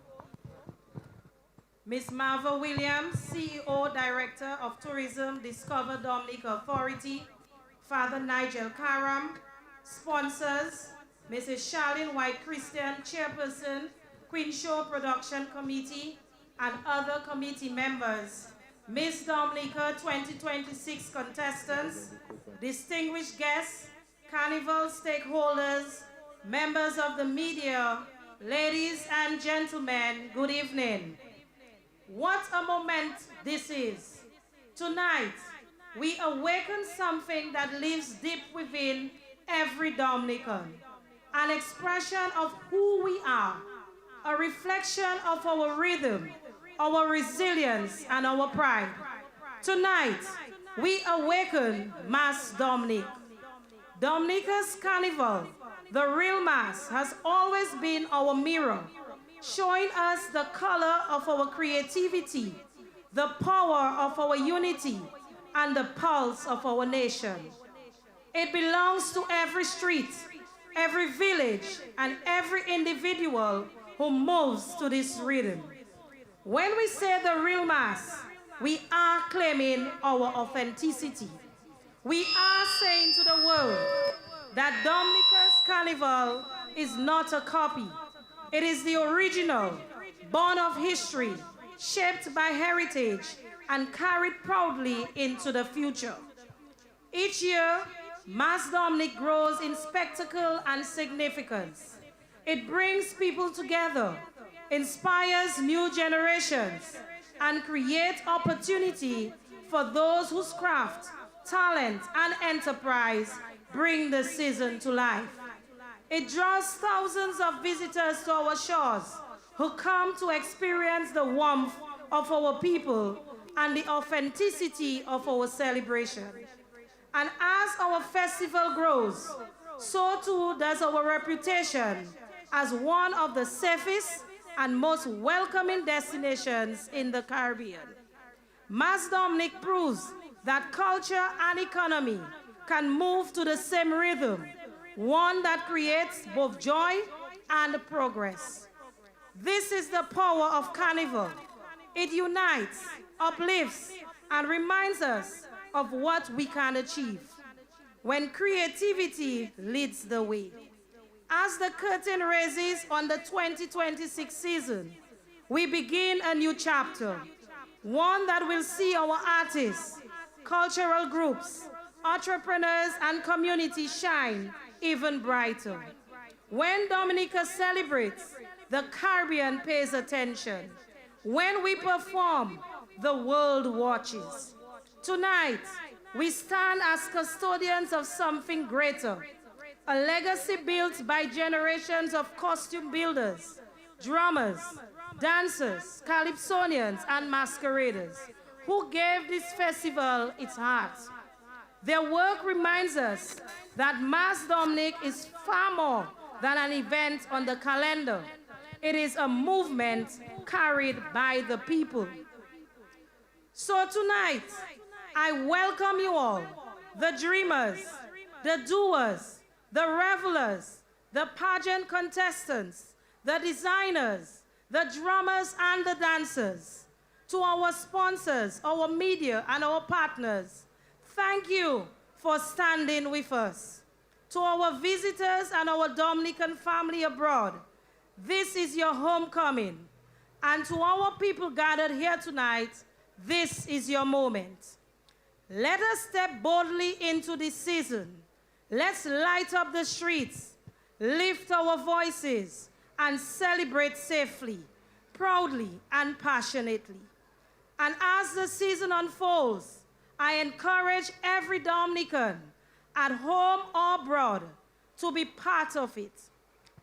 Ms. Marva Williams, CEO, Director of Tourism, Discover Dominica Authority, Father Nigel Karam, sponsors, Mrs. Charlene White Christian, Chairperson, Queen Show Production Committee, and other committee members, Miss Dominica 2026 contestants, distinguished guests, Carnival stakeholders, members of the media, ladies and gentlemen, good evening. What a moment this is. Tonight, we awaken something that lives deep within every Dominican, an expression of who we are, a reflection of our rhythm, our resilience, and our pride. Tonight, we awaken Mass Dominic. Dominica's Carnival, the real Mass, has always been our mirror, showing us the color of our creativity, the power of our unity, and the pulse of our nation. It belongs to every street, every village, and every individual who moves to this rhythm. When we say the real Mass, we are claiming our authenticity. We are saying to the world that Dominica's Carnival is not a copy. It is the original, born of history, shaped by heritage, and carried proudly into the future. Each year, Mass Dominic grows in spectacle and significance. It brings people together, inspires new generations, and creates opportunity for those whose craft, talent, and enterprise bring the season to life. It draws thousands of visitors to our shores who come to experience the warmth of our people and the authenticity of our celebration. And as our festival grows, so too does our reputation as one of the safest and most welcoming destinations in the Caribbean. Mass Dominic proves that culture and economy can move to the same rhythm, one that creates both joy and progress. This is the power of Carnival. It unites, uplifts, and reminds us of what we can achieve when creativity leads the way. As the curtain raises on the 2026 season, we begin a new chapter, one that will see our artists, cultural groups, entrepreneurs, and community shine even brighter. When Dominica celebrates, the Caribbean pays attention. When we perform, the world watches. Tonight, we stand as custodians of something greater, a legacy built by generations of costume builders, drummers, dancers, calypsonians, and masqueraders who gave this festival its heart. Their work reminds us that Mass Dominic is far more than an event on the calendar. It is a movement carried by the people. So tonight, I welcome you all, the dreamers, the doers, the revelers, the pageant contestants, the designers, the drummers, and the dancers, to our sponsors, our media, and our partners. Thank you for standing with us. To our visitors and our Dominican family abroad, this is your homecoming. And to our people gathered here tonight, this is your moment. Let us step boldly into this season. Let's light up the streets, lift our voices, and celebrate safely, proudly, and passionately. And as the season unfolds, I encourage every Dominican, at home or abroad, to be part of it.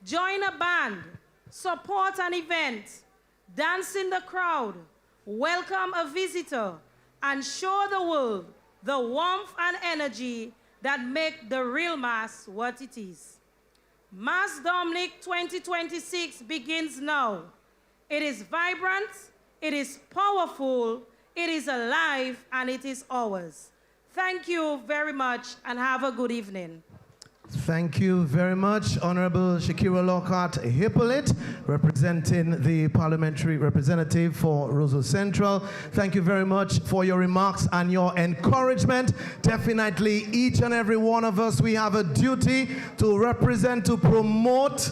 Join a band, support an event, dance in the crowd, welcome a visitor, and show the world the warmth and energy that make the real Mass what it is. Mass Dominic 2026 begins now. It is vibrant, it is powerful, it is alive, and it is ours. Thank you very much, and have a good evening. Thank you very much, Honorable Shakira Lockhart Hippolyte, representing the parliamentary representative for Roseau Central. Thank you very much for your remarks and your encouragement. Definitely, each and every one of us, we have a duty to represent, to promote,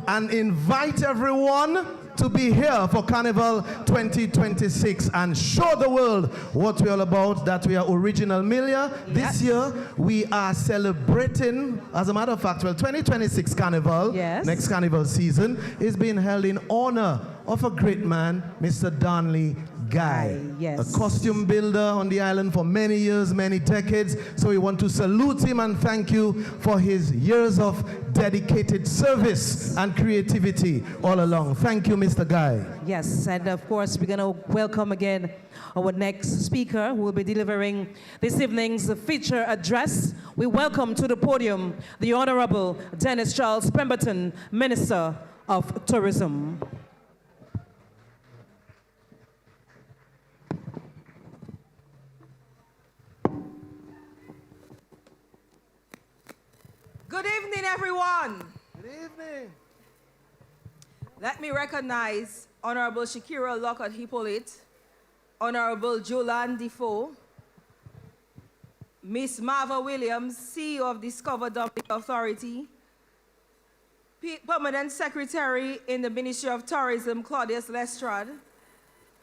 and invite everyone to be here for Carnival 2026 and show the world what we're all about, that we are original Milia. This year, we are celebrating, as a matter of fact, 2026 Carnival, next Carnival season, is being held in honor of a great man, Mr. Darnley Guy, a costume builder on the island for many years, many decades. So we want to salute him and thank you for his years of dedicated service and creativity all along. Thank you, Mr. Guy. Yes, and of course, we're going to welcome again our next speaker who will be delivering this evening's feature address. We welcome to the podium the Honorable Dennis Charles Pemberton, Minister of Tourism. Good evening, everyone. Good evening. Let me recognize Honorable Shakira Lockhart Hippolyte, Honorable Jolan Defoe, Miss Marva Williams, CEO of Discover Dominica Authority, Permanent Secretary in the Ministry of Tourism, Claudius Lestrade,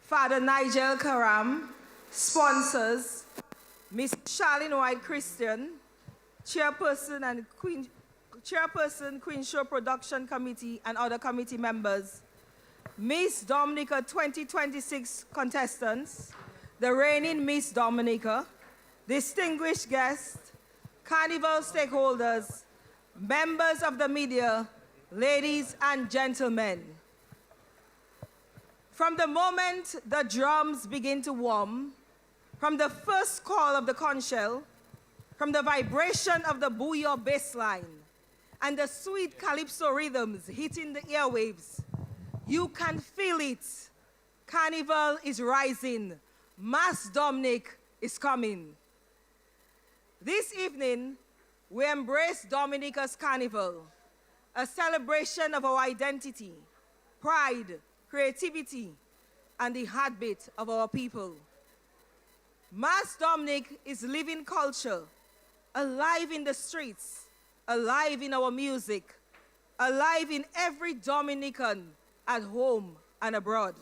Father Nigel Karam, sponsors, Miss Charlene White Christian, Chairperson Queen Show Production Committee and other committee members, Miss Dominica 2026 contestants, the reigning Miss Dominica, distinguished guests, Carnival stakeholders, members of the media, ladies and gentlemen. From the moment the drums begin to warm, from the first call of the conch shell, from the vibration of the booyah bass line and the sweet calypso rhythms hitting the airwaves, you can feel it. Carnival is rising. Mass Dominic is coming. This evening, we embrace Dominica's Carnival, a celebration of our identity, pride, creativity, and the heartbeat of our people. Mass Dominic is living culture, alive in the streets, alive in our music, alive in every Dominican at home and abroad.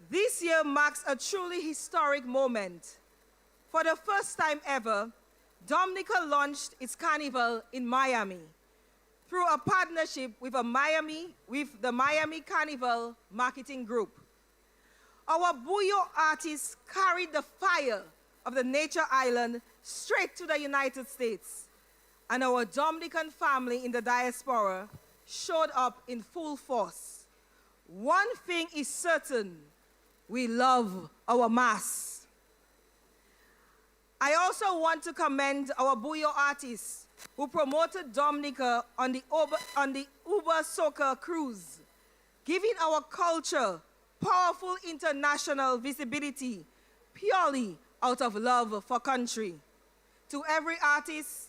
This year marks a truly historic moment. For the first time ever, Dominica launched its carnival in Miami through a partnership with the Miami Carnival Marketing Group. Our bouyon artists carried the fire of the nature island straight to the United States, and our Dominican family in the diaspora showed up in full force. One thing is certain, we love our Mass. I also want to commend our bouyon artists who promoted Dominica on the Uber Soca cruise, giving our culture powerful international visibility purely out of love for country. To every artist,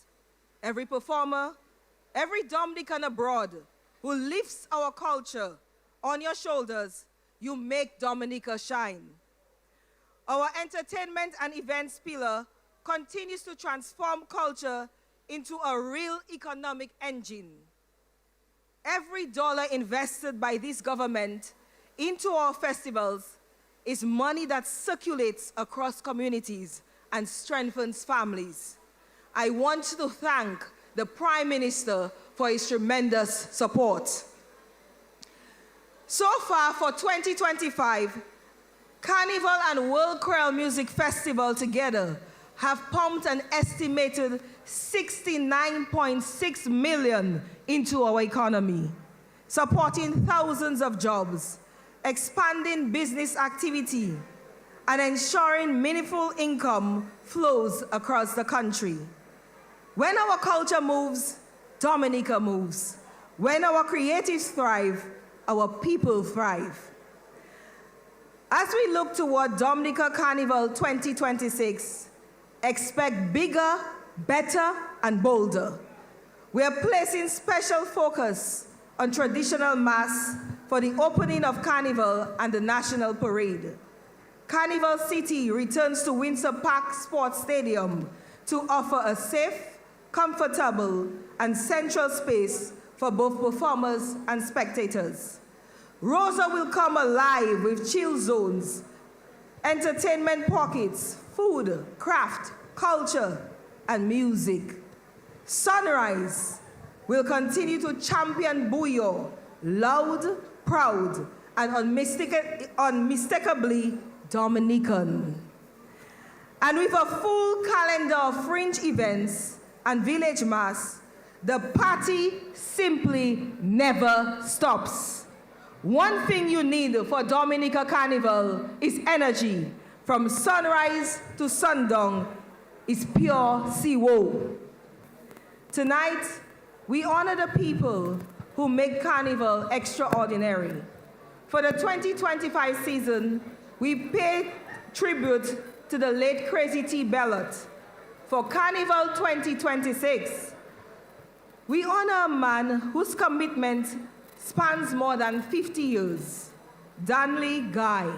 every performer, every Dominican abroad who lifts our culture on your shoulders, you make Dominica shine. Our entertainment and events pillar continues to transform culture into a real economic engine. Every dollar invested by this government into our festivals is money that circulates across communities and strengthens families. I want to thank the Prime Minister for his tremendous support. So far for 2025, Carnival and World Choral Music Festival together have pumped an estimated 69.6 million into our economy, supporting thousands of jobs, expanding business activity, and ensuring meaningful income flows across the country. When our culture moves, Dominica moves. When our creatives thrive, our people thrive. As we look toward Dominica Carnival 2026, expect bigger, better, and bolder. We are placing special focus on traditional mass for the opening of Carnival and the National Parade. Carnival City returns to Windsor Park Sports Stadium to offer a safe, comfortable, and central space for both performers and spectators. Rosa will come alive with chill zones, entertainment pockets, food, craft, culture, and music. Sunrise will continue to champion Buyo, loud, proud, and unmistakably Dominican. And with a full calendar of fringe events and village mass, the party simply never stops. One thing you need for Dominica Carnival is energy. From sunrise to sundown is pure Siwo. Tonight, we honor the people who make Carnival extraordinary. For the 2025 season, we pay tribute to the late Crazy T. Bellot. For Carnival 2026, we honor a man whose commitment spans more than 50 years, Danley Guy.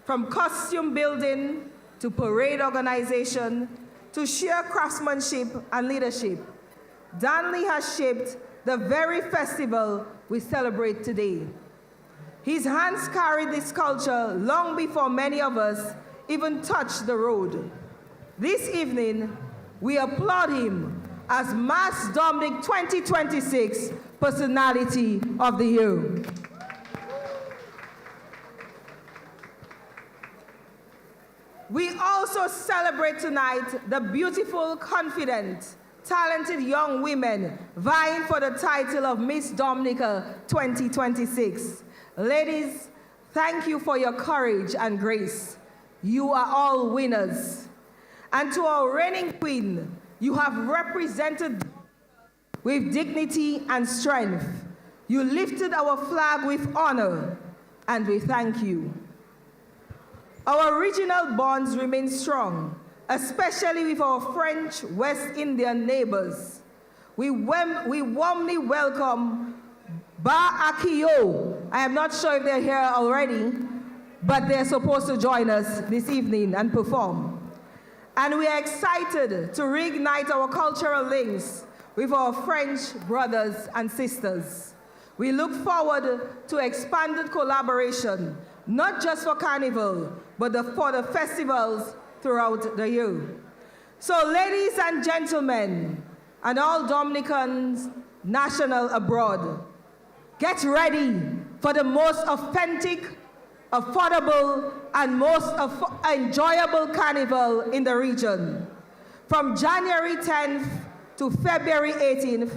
From costume building to parade organization to sheer craftsmanship and leadership, Danley has shaped the very festival we celebrate today. His hands carried this culture long before many of us even touched the road. This evening, we applaud him as Mass Dominic 2026 Personality of the Year. We also celebrate tonight the beautiful, confident, talented young women vying for the title of Miss Dominica 2026. Ladies, thank you for your courage and grace. You are all winners. And to our reigning queen, you have represented with dignity and strength. You lifted our flag with honor, and we thank you. Our regional bonds remain strong, especially with our French West Indian neighbors. We warmly welcome Ba Akio. I am not sure if they're here already, but they're supposed to join us this evening and perform. And we are excited to reignite our cultural links with our French brothers and sisters. We look forward to expanded collaboration, not just for Carnival, but for the festivals throughout the year. So ladies and gentlemen, and all Dominicans national abroad, get ready for the most authentic, affordable, and most enjoyable carnival in the region. From January 10th to February 18th,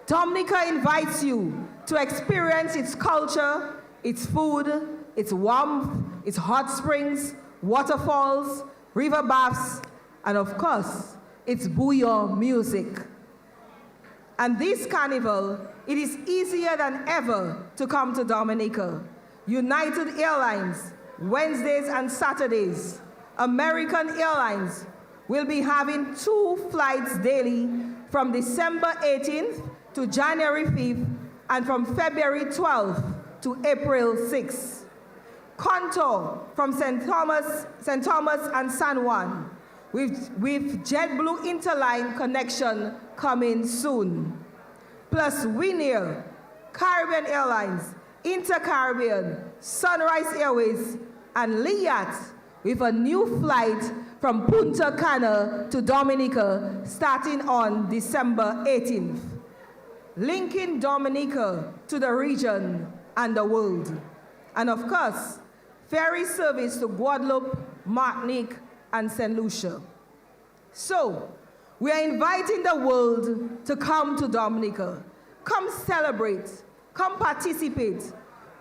Dominica invites you to experience its culture, its food, its warmth, its hot springs, waterfalls, river baths, and of course, its Buyo music. And this carnival, it is easier than ever to come to Dominica. United Airlines, Wednesdays and Saturdays. American Airlines will be having 2 flights daily from December 18th to January 5th and from February 12th to April 6th. Contour from St. Thomas and San Juan with JetBlue Interline connection coming soon. Plus Winair, Caribbean Airlines, Inter-Caribbean, Sunrise Airways, and Liat with a new flight from Punta Cana to Dominica starting on December 18th, linking Dominica to the region and the world. And of course, ferry service to Guadeloupe, Martinique, and St. Lucia. So, we are inviting the world to come to Dominica. Come celebrate, come participate,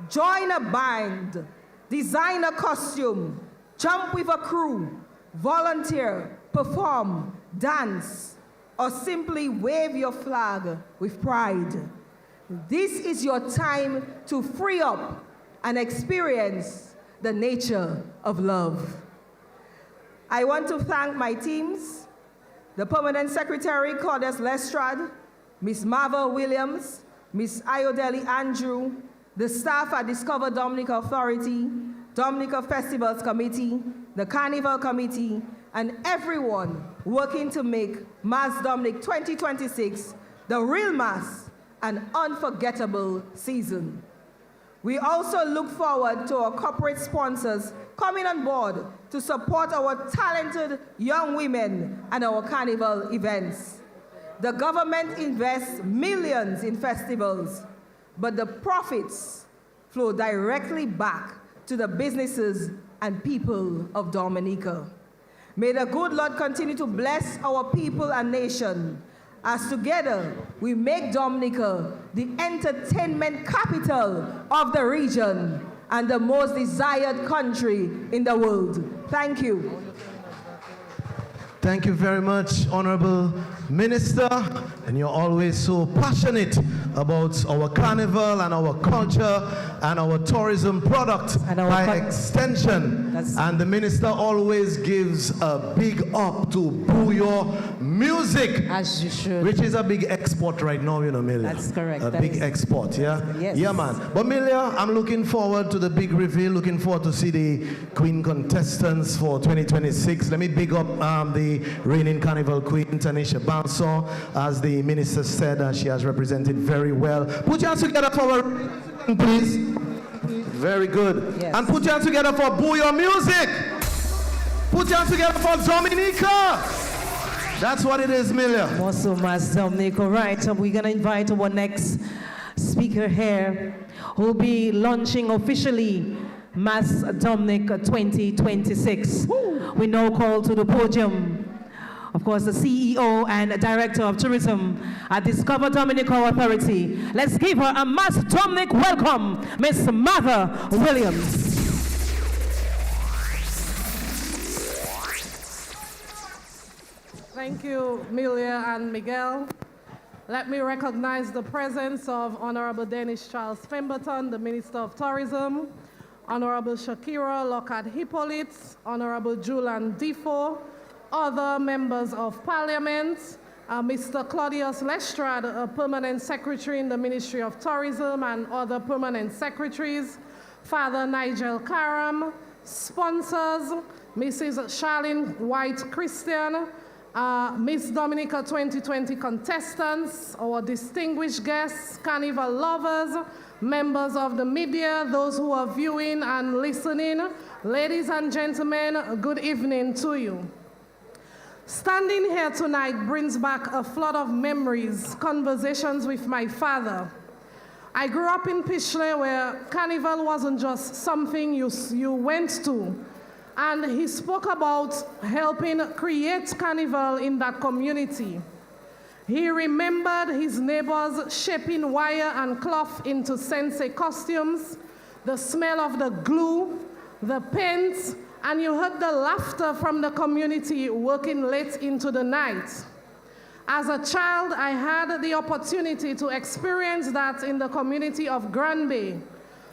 join a band, design a costume, jump with a crew, volunteer, perform, dance, or simply wave your flag with pride. This is your time to free up and experience the nature of love. I want to thank my teams, the Permanent Secretary, Claudius Lestrade, Miss Marva Williams, Miss Ayodele Andrew, the staff at Discover Dominica Authority, Dominica Festivals Committee, the Carnival Committee, and everyone working to make Mass Dominic 2026 the real Mass and unforgettable season. We also look forward to our corporate sponsors coming on board to support our talented young women and our carnival events. The government invests millions in festivals, but the profits flow directly back to the businesses and people of Dominica. May the good Lord continue to bless our people and nation, as together we make Dominica the entertainment capital of the region and the most desired country in the world. Thank you. Thank you very much, Honorable Minister, and you're always so passionate about our carnival and our culture and our tourism product by extension. And the minister always gives a big up to Booyah music, as you should, which is a big export right now, you know, Milia. That's correct. A big export, yeah? Yes. Yeah, man. But Milia, I'm looking forward to the big reveal, looking forward to see the Queen contestants for 2026. Let me big up the reigning Carnival Queen, Tanisha Banso. As the minister said, she has represented very well. Put your hands together for her, please. Very good. Yes. And put your hands together for Booyah music. Put your hands together for Dominica. That's what it is, Milia. Also, Mass Dominica. Right, we're going to invite our next speaker here, who will be launching officially Mass Dominica 2026. We now call to the podium, of course, the CEO and Director of Tourism at Discover Dominica Authority. Let's give her a Mass Dominic welcome, Miss Martha Williams. Thank you, Milia and Miguel. Let me recognize the presence of Honorable Dennis Charles Pemberton, the Minister of Tourism, Honorable Shakira Lockhart Hippolyte, Honorable Julian Defoe, other members of Parliament, Mr. Claudius Lestrade, a Permanent Secretary in the Ministry of Tourism, and other Permanent Secretaries, Father Nigel Karam, sponsors, Mrs. Charlene White Christian, Miss Dominica 2020 contestants, our distinguished guests, carnival lovers, members of the media, those who are viewing and listening, ladies and gentlemen, good evening to you. Standing here tonight brings back a flood of memories, conversations with my father. I grew up in Pishley, where carnival wasn't just something you went to. And he spoke about helping create carnival in that community. He remembered his neighbors shaping wire and cloth into sensei costumes, the smell of the glue, the paint, and you heard the laughter from the community working late into the night. As a child, I had the opportunity to experience that in the community of Grand Bay.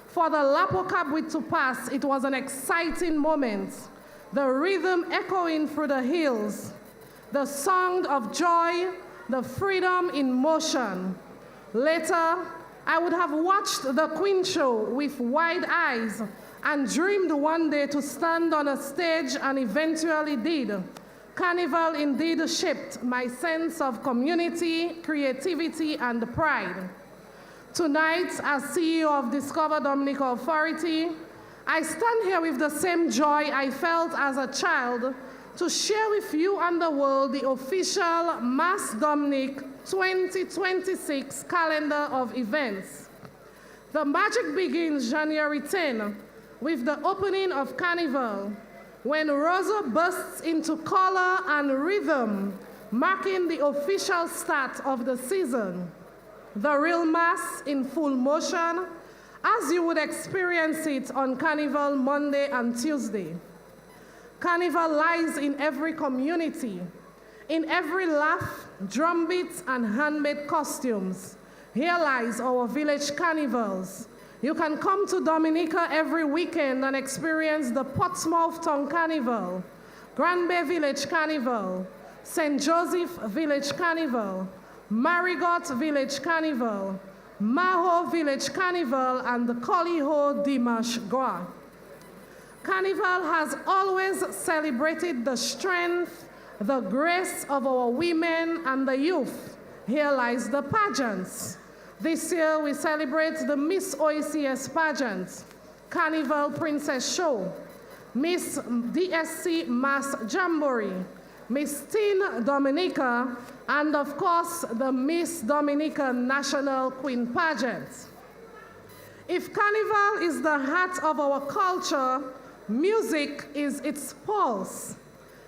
For the Lapo Kabwi to pass, it was an exciting moment. The rhythm echoing through the hills, the sound of joy, the freedom in motion. Later, I would have watched the Queen show with wide eyes and dreamed one day to stand on a stage, and eventually did. Carnival indeed shaped my sense of community, creativity, and pride. Tonight, as CEO of Discover Dominica Authority, I stand here with the same joy I felt as a child to share with you and the world the official Mas Dominic 2026 calendar of events. The magic begins January 10 with the opening of Carnival, when Rosa bursts into color and rhythm, marking the official start of the season. The real Mass in full motion, as you would experience it on Carnival Monday and Tuesday. Carnival lies in every community, in every laugh, drumbeats, and handmade costumes. Here lies our village carnivals. You can come to Dominica every weekend and experience the Portsmouth Town Carnival, Grand Bay Village Carnival, St. Joseph Village Carnival, Marigot Village Carnival, Maho Village Carnival, and the Coliho Dimash Gua. Carnival has always celebrated the strength, the grace of our women and the youth. Here lies the pageants. This year we celebrate the Miss OECS pageant, Carnival Princess Show, Miss DSC Mass Jamboree, Miss Teen Dominica, and of course the Miss Dominica National Queen Pageant. If Carnival is the heart of our culture, music is its pulse.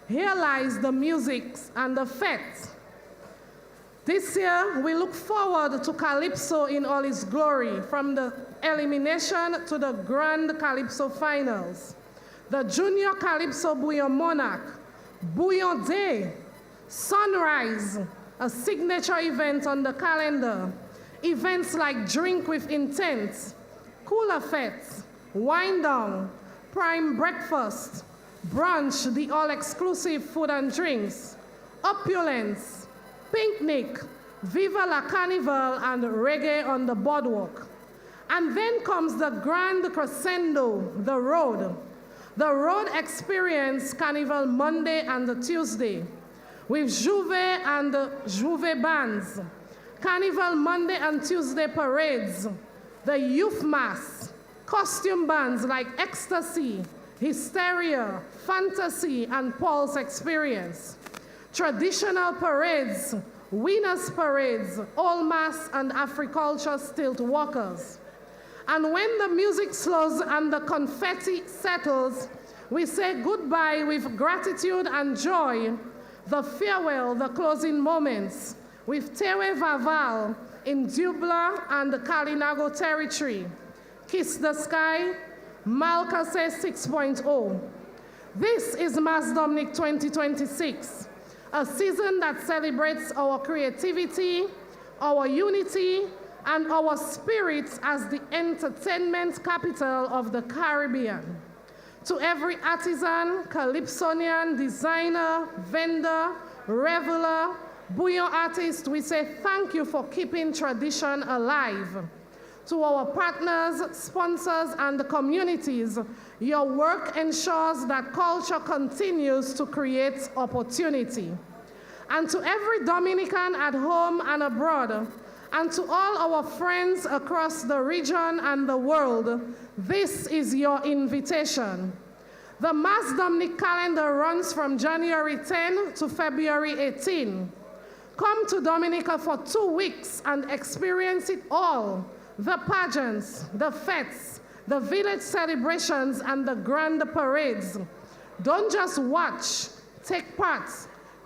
Here lies the music and the fete. This year, we look forward to Calypso in all its glory, from the elimination to the Grand Calypso Finals. The Junior Calypso Bouillon Monarch, Bouillon Day, Sunrise, a signature event on the calendar. Events like Drink with Intent, Cooler Fete, Wine Down, Prime Breakfast, Brunch, the all-exclusive food and drinks, Opulence, Picnic, Viva la Carnival, and Reggae on the Boardwalk. And then comes the grand crescendo, the road. The road experience Carnival Monday and the Tuesday, with Juve and the Juve bands, Carnival Monday and Tuesday parades, the youth mass, costume bands like Ecstasy, Hysteria, Fantasy, and Pulse Experience, traditional parades, winners parades, all mass and Africulture stilt walkers. And when the music slows and the confetti settles, we say goodbye with gratitude and joy, the farewell, the closing moments, with Tewe Vaval in Dubla and the Kalinago territory, Kiss the Sky, Malkase 6.0. This is Mas Dominic 2026, a season that celebrates our creativity, our unity, and our spirits as the entertainment capital of the Caribbean. To every artisan, calypsonian, designer, vendor, reveler, bouillon artist, we say thank you for keeping tradition alive. To our partners, sponsors, and the communities, your work ensures that culture continues to create opportunity. And to every Dominican at home and abroad, and to all our friends across the region and the world, this is your invitation. The Mas Dominic calendar runs from January 10 to February 18. Come to Dominica for 2 weeks and experience it all: the pageants, the fetes, the village celebrations, and the grand parades. Don't just watch, take part,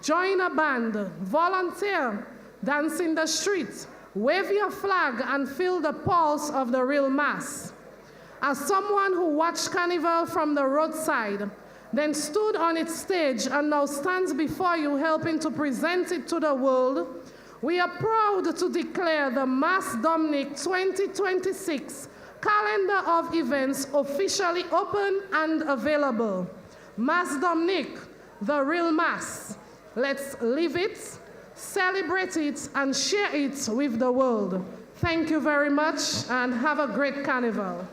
join a band, volunteer, dance in the street, wave your flag, and feel the pulse of the real Mass. As someone who watched Carnival from the roadside, then stood on its stage and now stands before you helping to present it to the world, we are proud to declare the Mas Dominic 2026 calendar of events officially open and available. Mas Dominic, the real Mass. Let's live it, celebrate it, and share it with the world. Thank you very much, and have a great Carnival.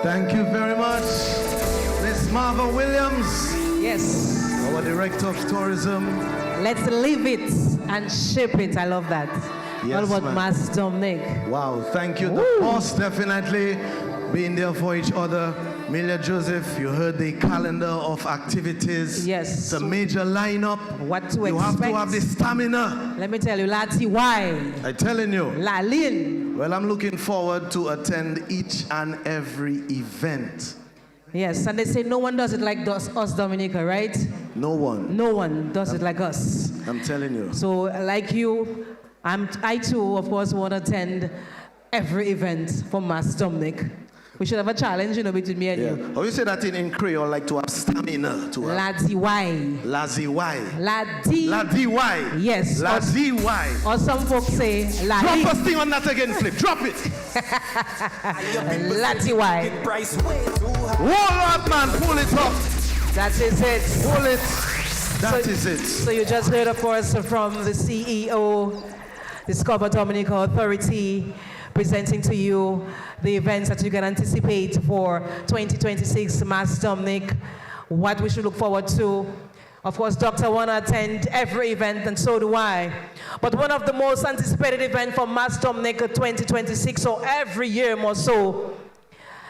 Thank you very much, Miss Marva Williams. Yes. Our Director of Tourism. Let's live it and shape it. I love that. Yes, What about man. Master Dominic? Wow, thank you. The boss definitely being there for each other. Milia Joseph, you heard the calendar of activities. Yes. It's a major lineup. What to You have expect? to have the stamina. Let me tell you, Lati, why? I'm telling you. Lalin. Well, I'm looking forward to attend each and every event. Yes, and they say no one does it like us, Dominica, right? No one. No one does it like us. I'm telling you. So, like you, I too, of course, want to attend every event for Master Dominic. We should have a challenge, between me and you. Oh, you say that in Creole, like to have stamina. To have. Ladi why? Lazy why? Ladi why? Yes. Lazy why? Or some folks say Ladi. Drop a thing on that again, Flip. Drop it. Ladi why? Wall up, man. Pull it up. That is it. Pull it. That is it. So you just heard, of course, from the CEO, Discover Dominica Authority, presenting to you the events that you can anticipate for 2026 Master Dominic, what we should look forward to. Of course, Dr. want to attend every event, and so do I. But one of the most anticipated events for Master Dominic 2026, or every year more so,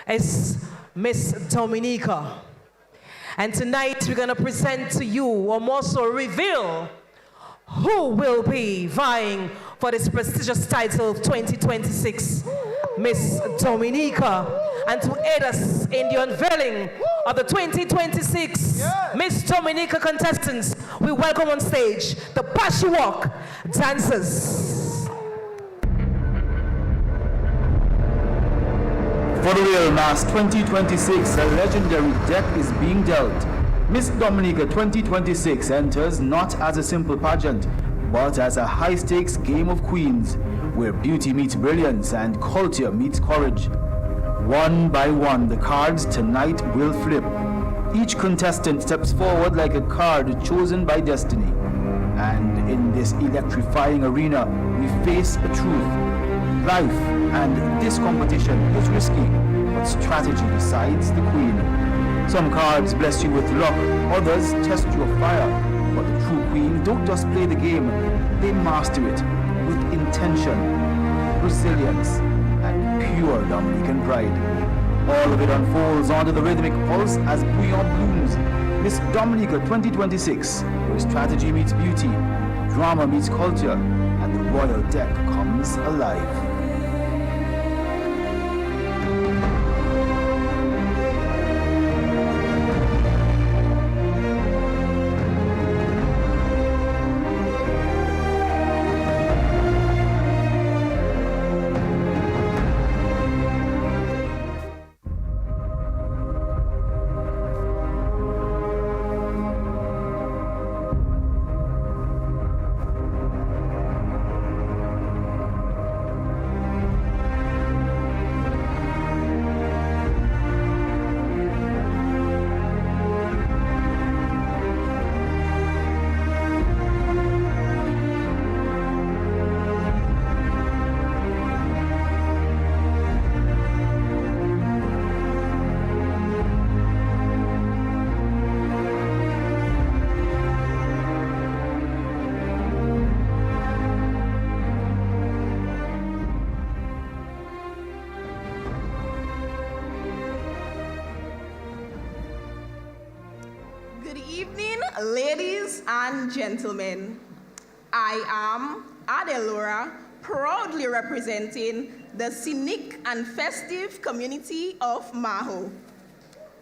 is Miss Dominica. And tonight we're going to present to you, or more so reveal, who will be vying for this prestigious title of 2026, Miss Dominica. And to aid us in the unveiling of the 2026 Miss Dominica contestants, we welcome on stage the Pashiwalk Dancers. For the Real Mass 2026, a legendary deck is being dealt. Miss Dominica 2026 enters not as a simple pageant, but as a high-stakes game of queens, where beauty meets brilliance and culture meets courage. One by one, the cards tonight will flip. Each contestant steps forward like a card chosen by destiny. And in this electrifying arena, we face a truth. Life and this competition is risky, but strategy decides the queen. Some cards bless you with luck, others test your fire. But the true queen don't just play the game, they master it with intention, resilience, and pure Dominican pride. All of it unfolds under the rhythmic pulse as bouillon blooms. Miss Dominica 2026, where strategy meets beauty, drama meets culture, and the royal deck comes alive. Ladies and gentlemen, I am Adelora, proudly representing the scenic and festive community of Maho.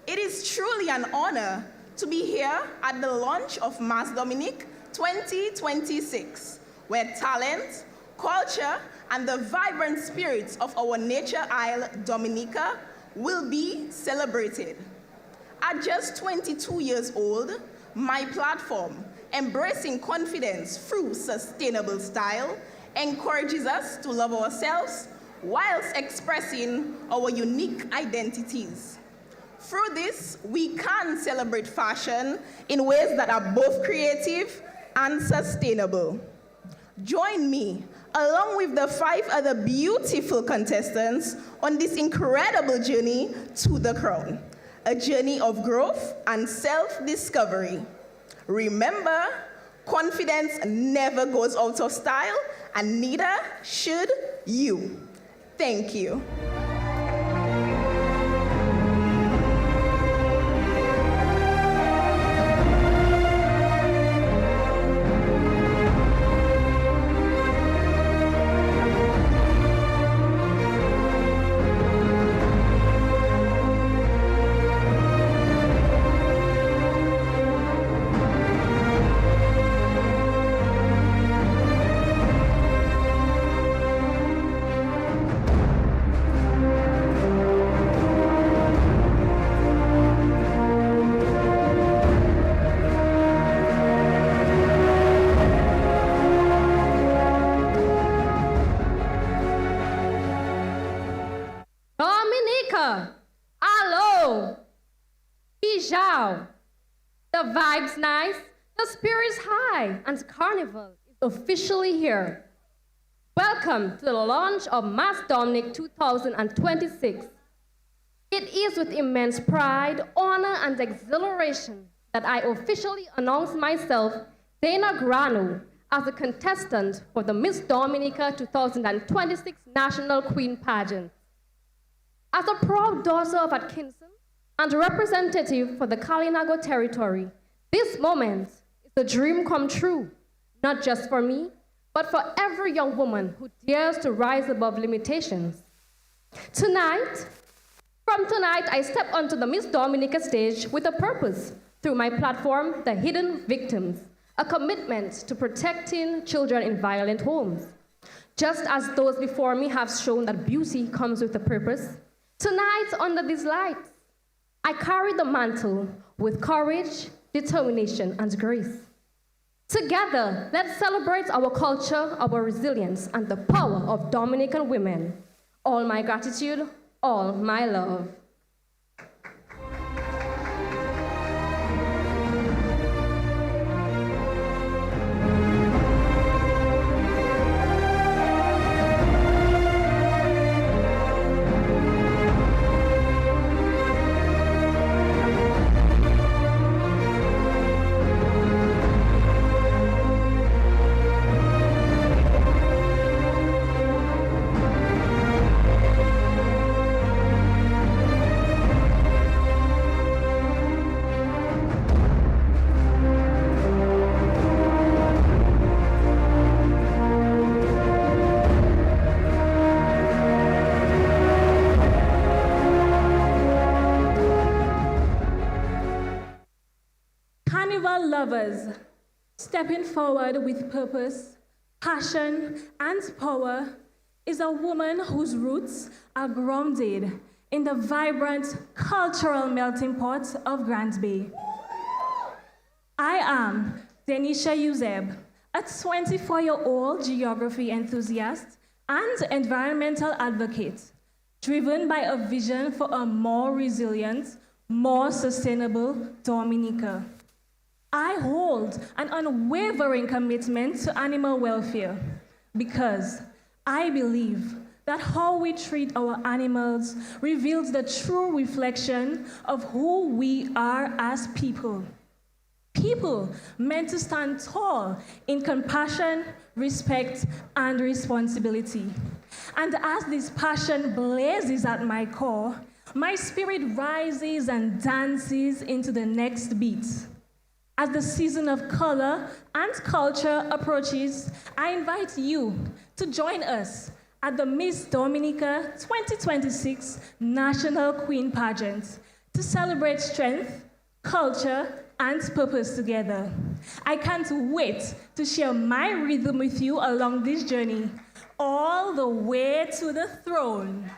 It is truly an honor to be here at the launch of Mass Dominic 2026, where talent, culture, and the vibrant spirits of our nature isle, Dominica, will be celebrated. At just 22 years old, my platform, Embracing Confidence Through Sustainable Style, encourages us to love ourselves whilst expressing our unique identities. Through this, we can celebrate fashion in ways that are both creative and sustainable. Join me, along with the 5 other beautiful contestants, on this incredible journey to the crown. A journey of growth and self-discovery. Remember, confidence never goes out of style, and neither should you. Thank you. Dominica, hello, Bijou. The vibe's nice, the spirit's high, and Carnival is officially here. Welcome to the launch of Mass Dominic 2026. It is with immense pride, honor, and exhilaration that I officially announce myself, Dana Granu, as a contestant for the Miss Dominica 2026 National Queen Pageant. As a proud daughter of Atkinson and a representative for the Kalinago territory, this moment is a dream come true, not just for me, but for every young woman who dares to rise above limitations. Tonight, I step onto the Miss Dominica stage with a purpose through my platform, The Hidden Victims, a commitment to protecting children in violent homes. Just as those before me have shown that beauty comes with a purpose, tonight, under these lights, I carry the mantle with courage, determination, and grace. Together, let's celebrate our culture, our resilience, and the power of Dominican women. All my gratitude, all my love. Carnival lovers, stepping forward with purpose, passion, and power is a woman whose roots are grounded in the vibrant cultural melting pot of Grants Bay. I am Denisha Uzeb, a 24-year-old geography enthusiast and environmental advocate, driven by a vision for a more resilient, more sustainable Dominica. I hold an unwavering commitment to animal welfare because I believe that how we treat our animals reveals the true reflection of who we are as people. People meant to stand tall in compassion, respect, and responsibility. And as this passion blazes at my core, my spirit rises and dances into the next beat. As the season of color and culture approaches, I invite you to join us at the Miss Dominica 2026 National Queen Pageant to celebrate strength, culture, and purpose together. I can't wait to share my rhythm with you along this journey, all the way to the throne.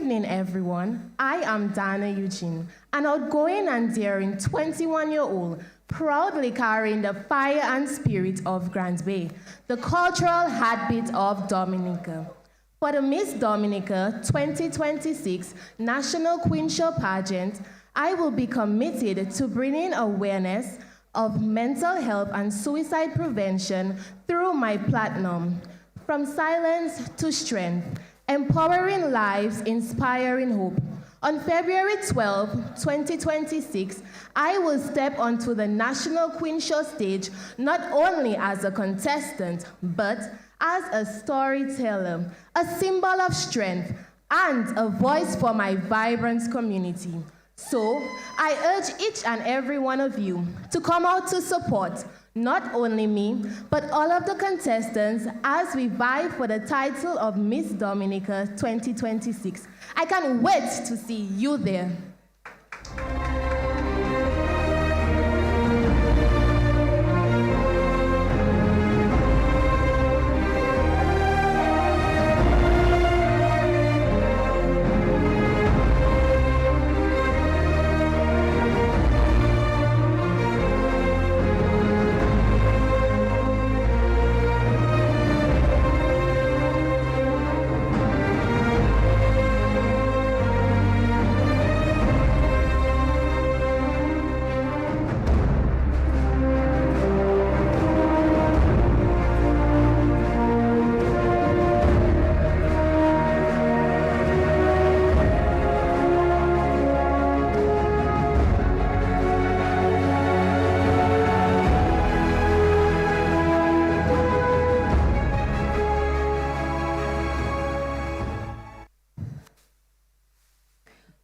evening, everyone. I am Dana Eugene, an outgoing and daring 21-year-old, proudly carrying the fire and spirit of Grand Bay, the cultural heartbeat of Dominica. For the Miss Dominica 2026 National Queen Show pageant, I will be committed to bringing awareness of mental health and suicide prevention through my platinum, From Silence to Strength, Empowering Lives, Inspiring Hope. On February 12, 2026, I will step onto the National Queen Show stage not only as a contestant, but as a storyteller, a symbol of strength, and a voice for my vibrant community. So, I urge each and every one of you to come out to support not only me, but all of the contestants as we vie for the title of Miss Dominica 2026. I can't wait to see you there.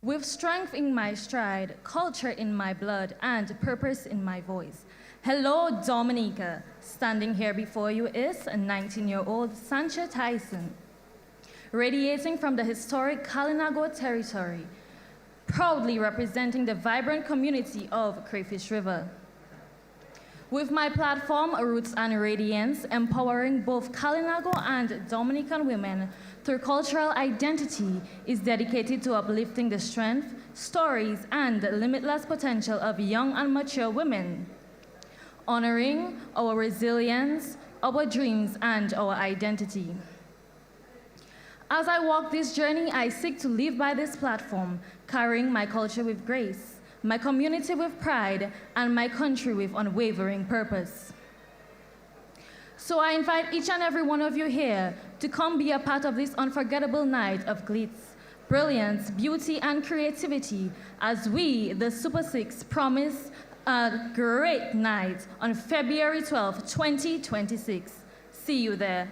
With strength in my stride, culture in my blood, and purpose in my voice. Hello, Dominica. Standing here before you is a 19-year-old Sancha Tyson, radiating from the historic Kalinago territory, proudly representing the vibrant community of Crayfish River. With my platform, Roots and Radiance, empowering both Kalinago and Dominican women through cultural identity, is dedicated to uplifting the strength, stories, and limitless potential of young and mature women, honoring our resilience, our dreams, and our identity. As I walk this journey, I seek to live by this platform, carrying my culture with grace, my community with pride, and my country with unwavering purpose. So I invite each and every one of you here to come be a part of this unforgettable night of glitz, brilliance, beauty, and creativity as we, the Super Six, promise a great night on February 12, 2026. See you there.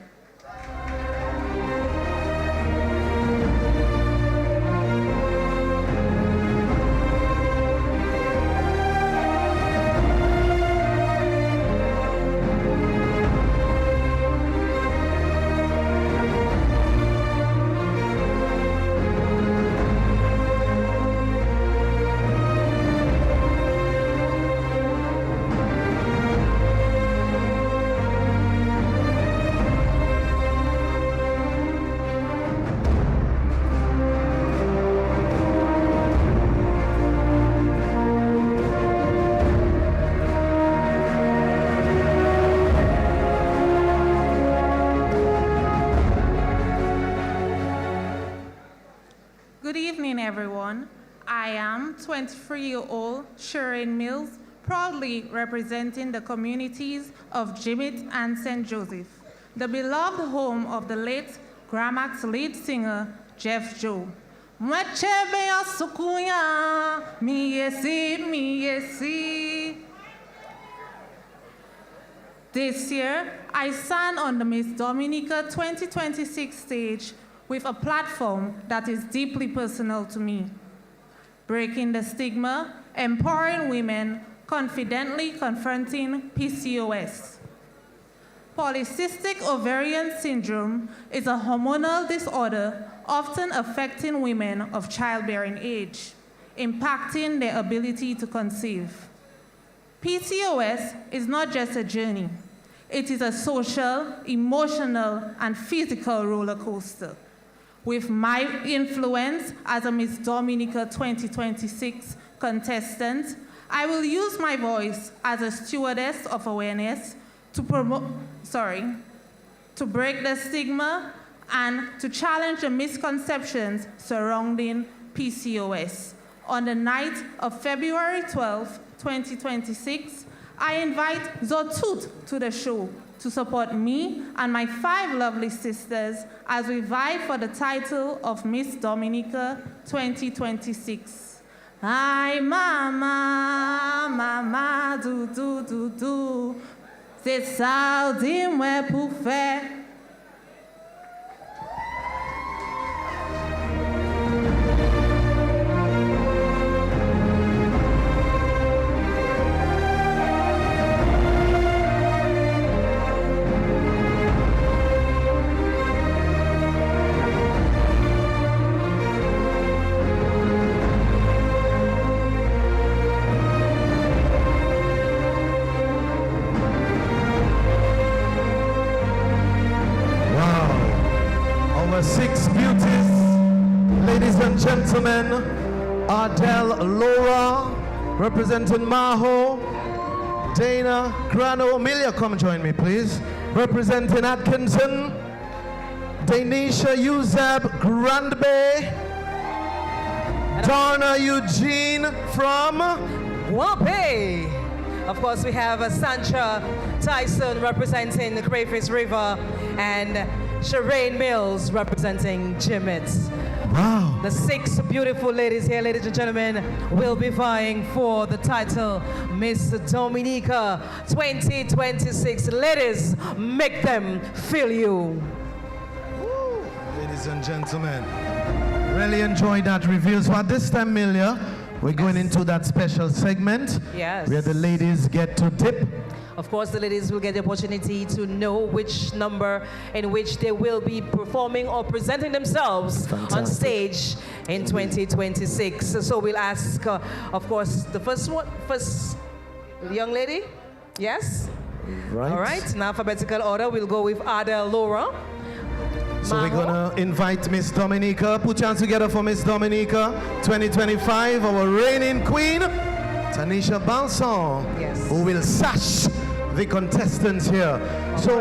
Good evening, everyone. I am 23-year-old Shireen Mills, proudly representing the communities of Jimmet and St. Joseph, the beloved home of the late Gramax lead singer, Jeff Joe. This year, I stand on the Miss Dominica 2026 stage with a platform that is deeply personal to me. Breaking the stigma, empowering women, confidently confronting PCOS. Polycystic ovarian syndrome is a hormonal disorder often affecting women of childbearing age, impacting their ability to conceive. PCOS is not just a journey. It is a social, emotional, and physical roller coaster. with my influence as a Miss Dominica 2026 contestant, I will use my voice as a stewardess of awareness to break the stigma and to challenge the misconceptions surrounding PCOS. On the night of February 12, 2026, I invite Zotut to the show to support me and my 5 lovely sisters as we vie for the title of Miss Dominica 2026. Ay, mama, mama, do, c'est ça, dis-moi pour faire. Six beauties, ladies and gentlemen, Adele Laura, representing Maho, Dana Grano, Amelia, come join me please, representing Atkinson, Danisha Uzeb Grand Bay, Donna Eugene from Wampay. Of course, we have Sancha Tyson representing the Crayfish River and Shireen Mills representing Jimmits. Wow. The 6 beautiful ladies here, ladies and gentlemen, will be vying for the title Miss Dominica 2026. Ladies, make them feel you. Woo. Ladies and gentlemen, really enjoyed that review. So at this time, Amelia, we're going into that special segment where the ladies get to dip. Of course, the ladies will get the opportunity to know which number in which they will be performing or presenting themselves on stage in 2026. So we'll ask, of course, the first young lady. Yes? Right. All right, in alphabetical order, we'll go with Adele Laura. So we're gonna invite Miss Dominica. Put your hands together for Miss Dominica 2025, our reigning queen, Tanisha Balson, who will sash the contestants here.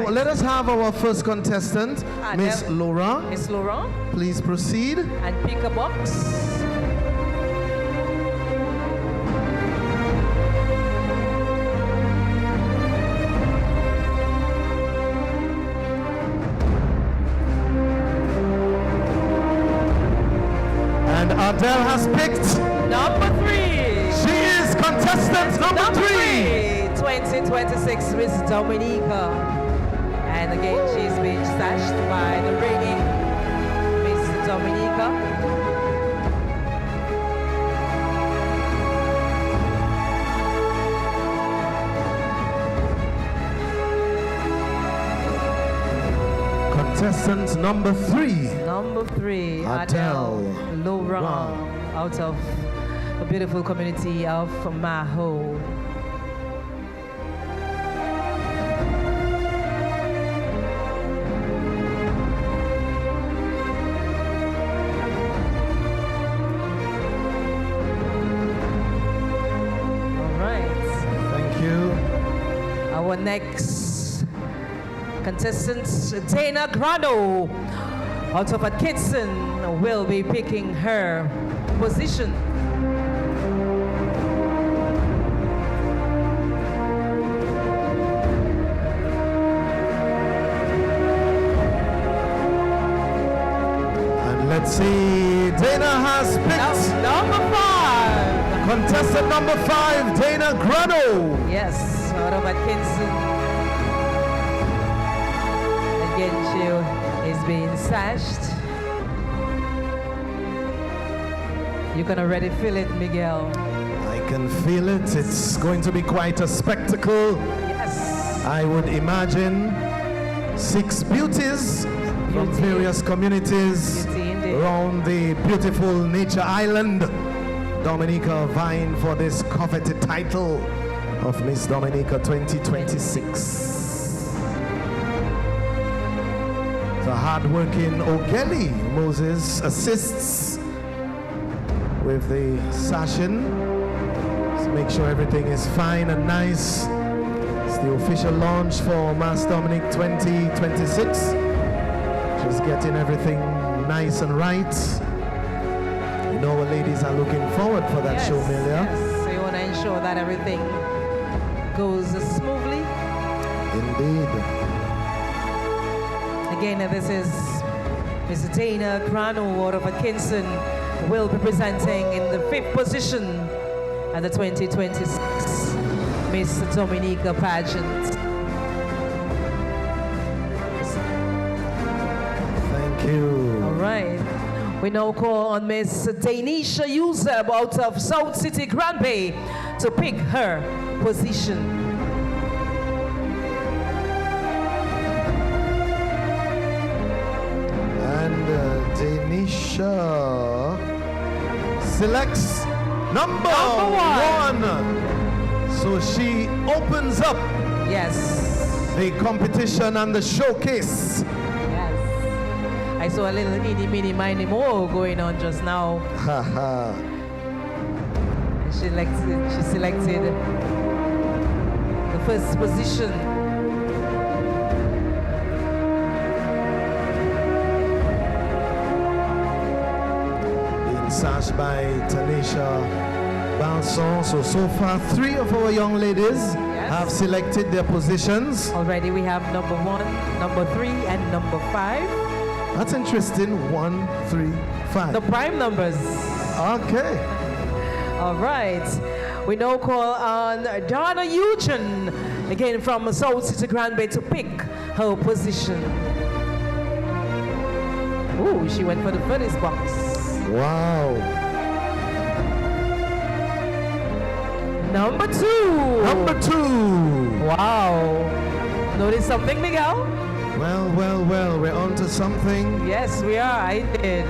Let us have our first contestant, Miss Laura. Miss Laura. Please proceed. And pick a box. And Adele has picked number 3. She is contestant number 3. 2026 Miss Dominica. And again, she's been stashed by the reigning Miss Dominica. Contestant number 3. Number 3, Adele Laurent, out of the beautiful community of Maho. Our next contestant, Dana Grano, out of Atkinson, will be picking her position. And let's see, Dana has picked number 5. Contestant number 5, Dana Grano. Yes, out of Atkinson. Again, she is being sashed. You can already feel it, Miguel. I can feel it. It's going to be quite a spectacle. Yes. I would imagine 6 beauties from various communities around the beautiful nature island. Dominica vying for this coveted title of Miss Dominica 2026. The hard-working Ogeli Moses assists with the session. So make sure everything is fine and nice. It's the official launch for Mass Dominic 2026. Just getting everything nice and right. You know our ladies are looking forward for that show, Melia. Yes, so you want to ensure that everything goes smoothly. Indeed. Again, this is Mr. Dana Grano of Atkinson will be presenting in the 5th position at the 2026 Miss Dominica pageant. Thank you. All right. We now call on Miss Danisha Yuseb out of South City, Grand Bay to pick her position. And Danisha selects number one. So she opens up the competition and the showcase. I saw a little itty bitty miny mo going on just now. And she selected the first position. Being sashed by Tanisha Balson. So far, 3 of our young ladies have selected their positions. Already we have number 1, number 3, and number 5. That's interesting. 1, 3, 5. The prime numbers. Okay. All right. We now call on Donna Eugene, again from South City Grand Bay, to pick her position. Ooh, she went for the furthest box. Wow. Number 2. Number 2. Wow. Notice something, Miguel? Well, we're on to something. Yes, we are. I did.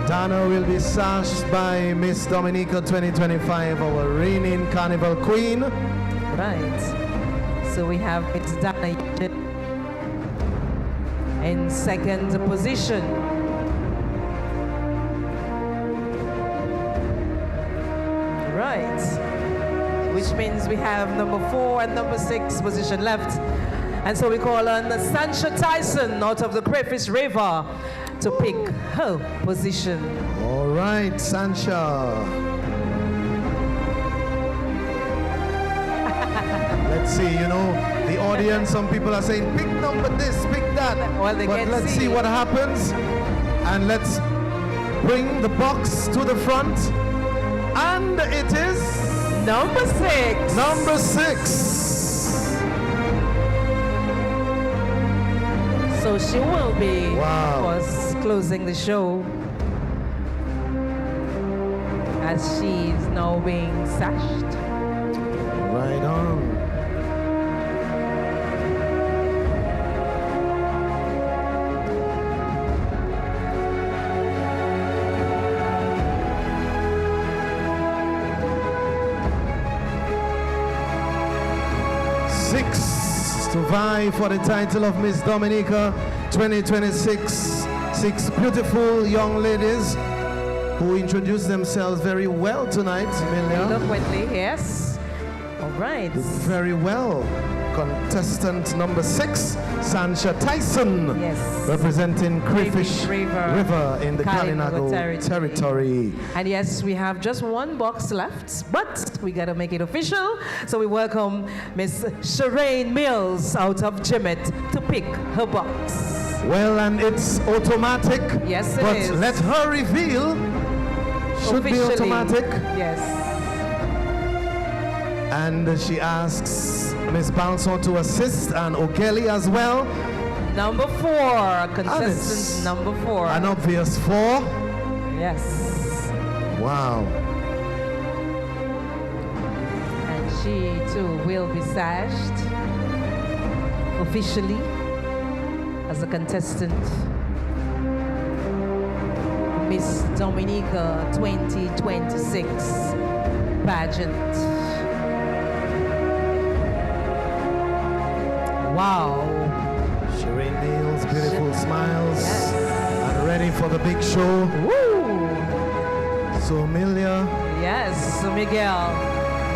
Dana will be sashed by Miss Dominica 2025, our reigning Carnival Queen. Right. So we have Miss Dana in 2nd position. Right. Which means we have number 4 and number 6 position left. And so we call on Sancha Tyson out of the Crayfish River to pick her position. All right, Sancha. Let's see, the audience, some people are saying, pick number this, pick that. Well, but let's see what happens. And let's bring the box to the front. And it is... number 6. Number 6. So she will be, of course, closing the show as she is now being sashed. Right on. To vie for the title of Miss Dominica 2026. 6 beautiful young ladies who introduced themselves very well tonight, Emilia. Eloquently, yes. All right. Did very well. Contestant number 6, Sancha Tyson, representing Crayfish River in the Kalinago territory. And yes, we have just 1 box left, but we got to make it official. So we welcome Miss Shireen Mills out of Jimmet to pick her box. Well, and it's automatic. Yes, it but is. Let her reveal. Should be automatic. Yes. And she asks Miss Balson to assist, and Ogeli as well. Number 4, contestant number 4. An obvious 4. Yes. Wow. And she too will be sashed officially as a contestant. Miss Dominica 2026 pageant. She Shireen Niels, beautiful smiles. And ready for the big show. Woo! So Amelia. Yes, Miguel.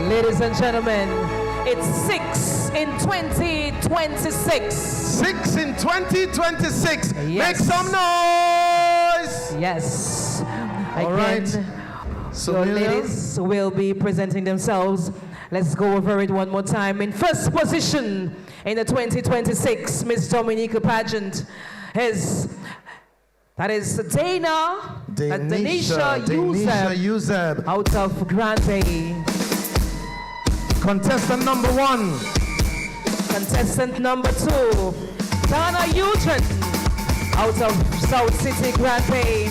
Ladies and gentlemen, it's 6 in 2026. 6 in 2026. Yes. Make some noise. Yes. All Again, right. So your Amelia? ladies will be presenting themselves. Let's go over it one more time. In first position in the 2026 Miss Dominica pageant is Denisha Yuzeb out of Grand Bay. Contestant number 1. Contestant number 2, Donna Eugene out of South City, Grand Bay.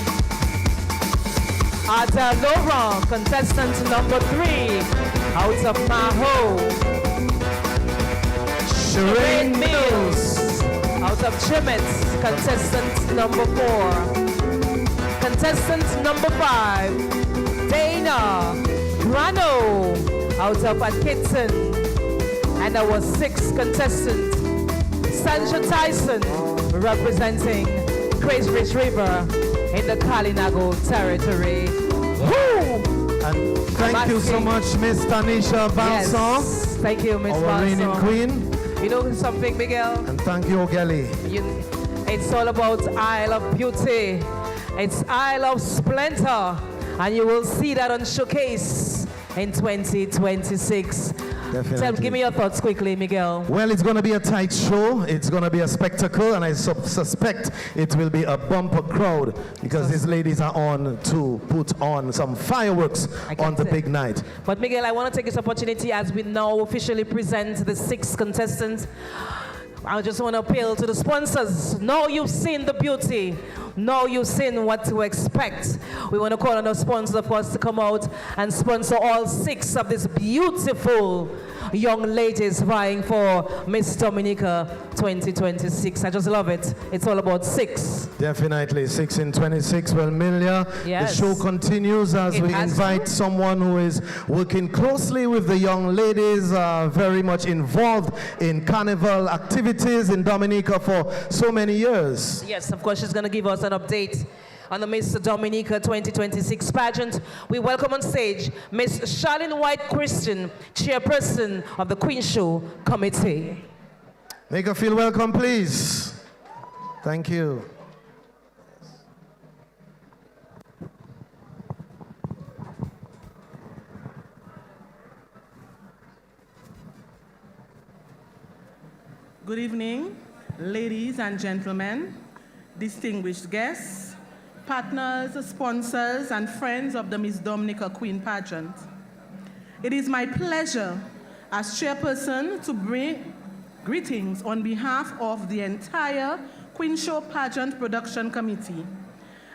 Ada Laurent, contestant number 3 out of Maho. Shireen Mills out of Chimets, contestant number 4. Contestant number 5, Dana Grano out of Atkinson. And our 6th contestant, Sandra Tyson, representing Grace Ridge River in the Kalinago territory. Woo! And thank you so much, Miss Tanisha Banson. Yes, thank you, Miss Our reigning queen. You know something, Miguel? And thank you, Ogelli. It's all about Isle of Beauty. It's Isle of Splendor. And you will see that on Showcase in 2026. Definitely. Give me your thoughts quickly, Miguel. Well, it's going to be a tight show. It's going to be a spectacle, and I suspect it will be a bumper crowd because these ladies are on to put on some fireworks on the big night. But Miguel, I want to take this opportunity as we now officially present the 6 contestants. I just want to appeal to the sponsors. Now you've seen the beauty. Now you've seen what to expect. We want to call on the sponsors, of course, to come out and sponsor all 6 of these beautiful young ladies vying for Miss Dominica 2026. I just love it. It's all about 6. Definitely, 6 in 26. Well, Milia, Yes. the show continues as we invite someone who is working closely with the young ladies, very much involved in carnival activities in Dominica for so many years. Yes, of course, she's going to give us an update on the Miss Dominica 2026 pageant. We welcome on stage Miss Charlene White Christian, chairperson of the Queen Show Committee. Make her feel welcome, please. Thank you. Good evening, ladies and gentlemen, distinguished guests, partners, sponsors, and friends of the Miss Dominica Queen pageant. It is my pleasure as chairperson to bring greetings on behalf of the entire Queen Show Pageant Production Committee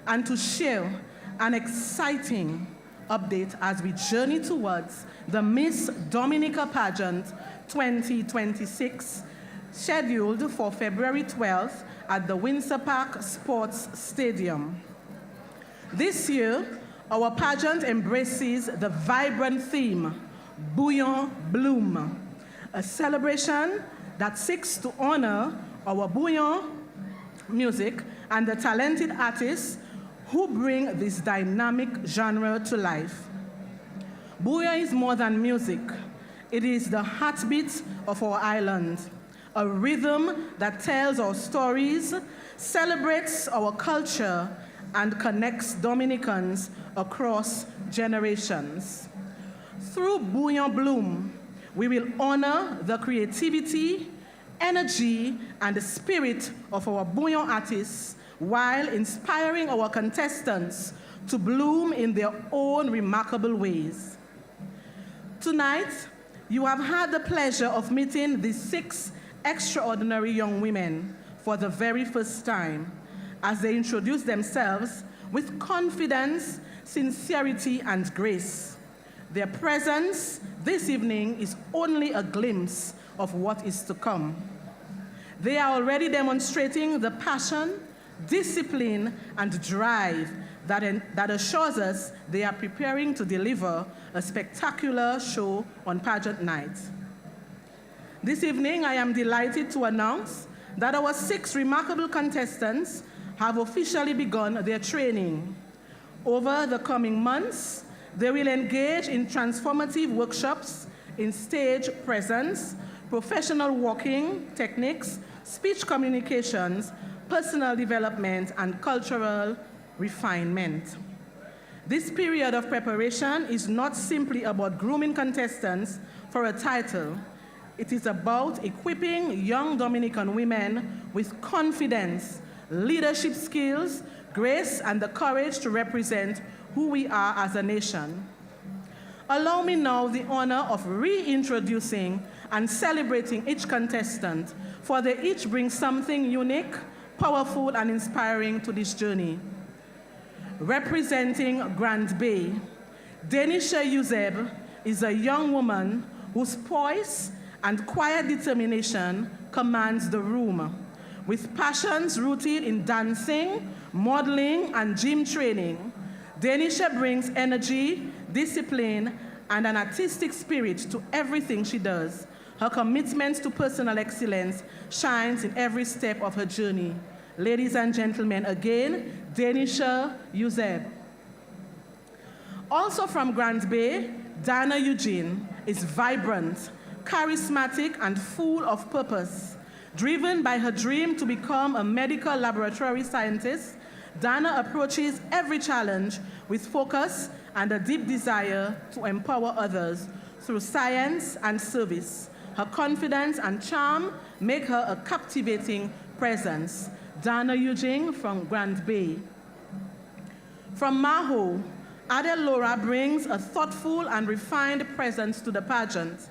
and to share an exciting update as we journey towards the Miss Dominica Pageant 2026, scheduled for February 12th at the Windsor Park Sports Stadium. This year, our pageant embraces the vibrant theme, Bouillon Bloom, a celebration that seeks to honor our bouillon music and the talented artists who bring this dynamic genre to life. Bouillon is more than music. It is the heartbeat of our island, a rhythm that tells our stories, celebrates our culture, and connects Dominicans across generations. Through Bouillon Bloom, we will honor the creativity, energy, and the spirit of our bouillon artists while inspiring our contestants to bloom in their own remarkable ways. Tonight, you have had the pleasure of meeting these 6 extraordinary young women for the very first time as they introduce themselves with confidence, sincerity, and grace. Their presence this evening is only a glimpse of what is to come. They are already demonstrating the passion, discipline, and drive that assures us they are preparing to deliver a spectacular show on pageant night. This evening, I am delighted to announce that our 6 remarkable contestants have officially begun their training. Over the coming months, they will engage in transformative workshops in stage presence, professional walking techniques, speech communications, personal development, and cultural refinement. This period of preparation is not simply about grooming contestants for a title. It is about equipping young Dominican women with confidence, leadership skills, grace, and the courage to represent who we are as a nation. Allow me now the honor of reintroducing and celebrating each contestant, for they each bring something unique, powerful, and inspiring to this journey. Representing Grand Bay, Denisha Yuzeb is a young woman whose poise and quiet determination commands the room. With passions rooted in dancing, modeling, and gym training, Denisha brings energy, discipline, and an artistic spirit to everything she does. Her commitment to personal excellence shines in every step of her journey. Ladies and gentlemen, again, Denisha Yuzeb. Also from Grand Bay, Dana Eugene is vibrant, charismatic, and full of purpose. Driven by her dream to become a medical laboratory scientist, Dana approaches every challenge with focus and a deep desire to empower others through science and service. Her confidence and charm make her a captivating presence. Dana Eugene from Grand Bay. From Maho, Adele Laura brings a thoughtful and refined presence to the pageant.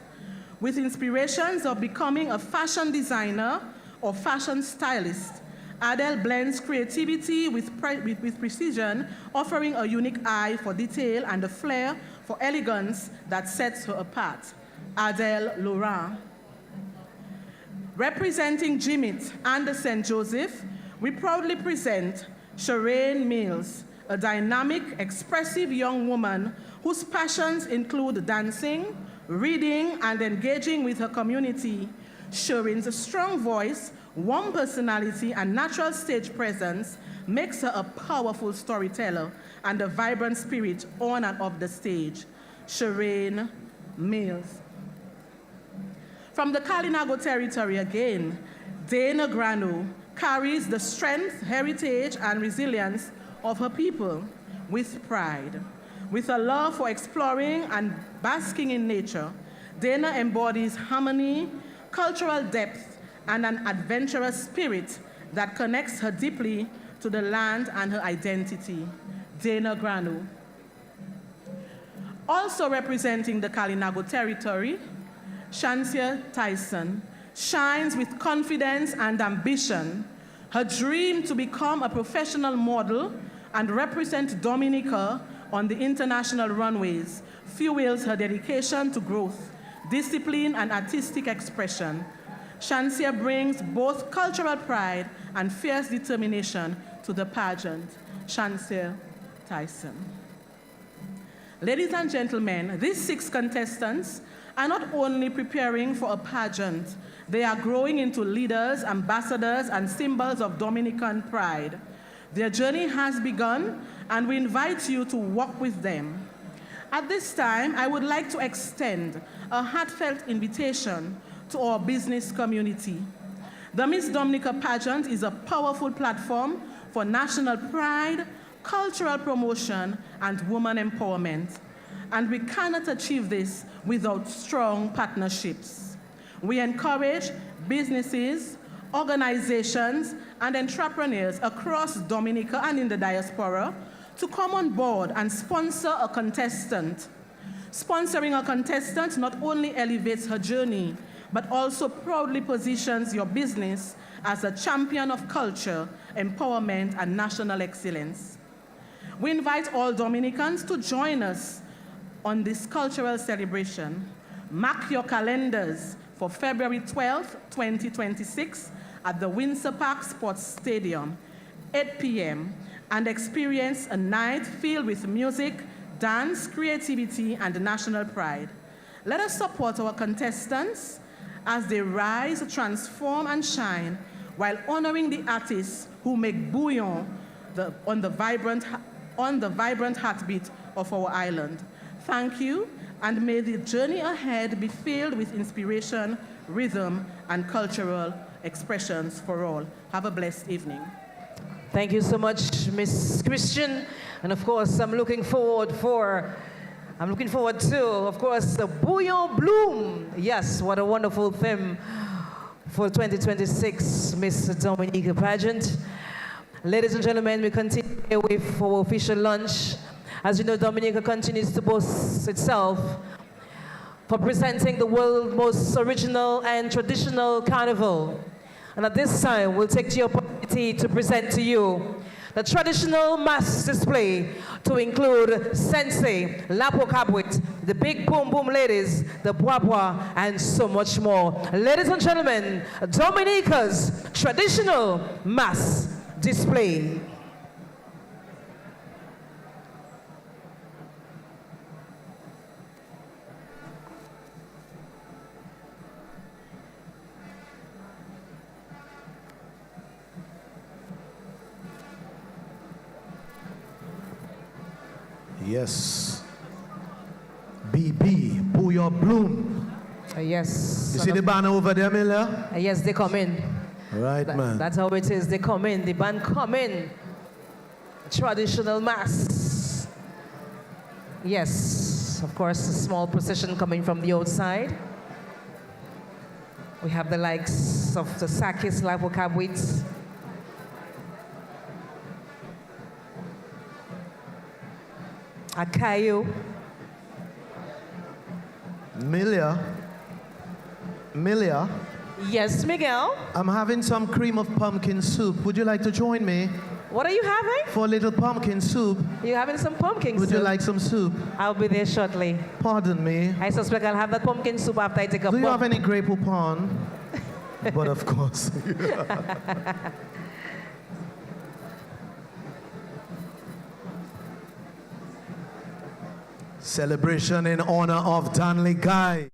With inspirations of becoming a fashion designer or fashion stylist, Adele blends creativity with precision, offering a unique eye for detail and a flair for elegance that sets her apart. Adele Laura. Representing Jimit and the St. Joseph, we proudly present Shireen Mills, a dynamic, expressive young woman whose passions include dancing, reading, and engaging with her community. Shireen's strong voice, warm personality, and natural stage presence makes her a powerful storyteller and a vibrant spirit on and off the stage. Shireen Mills. From the Kalinago territory again, Dana Grano carries the strength, heritage, and resilience of her people with pride. With a love for exploring and basking in nature, Dana embodies harmony, cultural depth, and an adventurous spirit that connects her deeply to the land and her identity. Dana Grano. Also representing the Kalinago territory, Shansia Tyson shines with confidence and ambition. Her dream to become a professional model and represent Dominica on the international runways fuels her dedication to growth, discipline, and artistic expression. Shansia brings both cultural pride and fierce determination to the pageant. Shansia Tyson. Ladies and gentlemen, these 6 contestants are not only preparing for a pageant, they are growing into leaders, ambassadors, and symbols of Dominican pride. Their journey has begun, and we invite you to walk with them. At this time, I would like to extend a heartfelt invitation to our business community. The Miss Dominica pageant is a powerful platform for national pride, cultural promotion, and woman empowerment. And we cannot achieve this without strong partnerships. We encourage businesses, organizations, and entrepreneurs across Dominica and in the diaspora to come on board and sponsor a contestant. Sponsoring a contestant not only elevates her journey, but also proudly positions your business as a champion of culture, empowerment, and national excellence. We invite all Dominicans to join us on this cultural celebration. Mark your calendars for February 12th, 2026 at the Windsor Park Sports Stadium, 8 p.m., and experience a night filled with music, dance, creativity, and national pride. Let us support our contestants as they rise, transform, and shine while honoring the artists who make bouillon on the vibrant heartbeat of our island. Thank you, and may the journey ahead be filled with inspiration, rhythm, and cultural expressions for all. Have a blessed evening. Thank you so much, Miss Christian. And of course, I'm looking forward to, of course, the Bouillon Bloom. Yes, what a wonderful theme for 2026 Miss Dominica pageant. Ladies and gentlemen, we continue with our official lunch. As you know, Dominica continues to boast itself for presenting the world's most original and traditional carnival. And at this time, we'll take the opportunity to present to you the traditional mass display to include Sensei, Lapo Kabwit, the Big Boom Boom Ladies, the Bwabwa, and so much more. Ladies and gentlemen, Dominica's traditional mass display. Yes. BB, Booyah Bloom. Yes. You see the banner over there, Miller? Yes, they come in. Right, man. That's how it is. They come in. The band come in. Traditional mass. Yes. Of course, a small procession coming from the outside. We have the likes of the Sakis, Lapokabwits. Akayo. Milia. Yes, Miguel? I'm having some cream of pumpkin soup. Would you like to join me? What are you having? For a little pumpkin soup. You're having some pumpkin Would soup? you like some soup? I'll be there shortly. Pardon me. I suspect I'll have that pumpkin soup after I take a Do you bump. have any Grey Poupon? But of course. Celebration in honor of Danley Guy.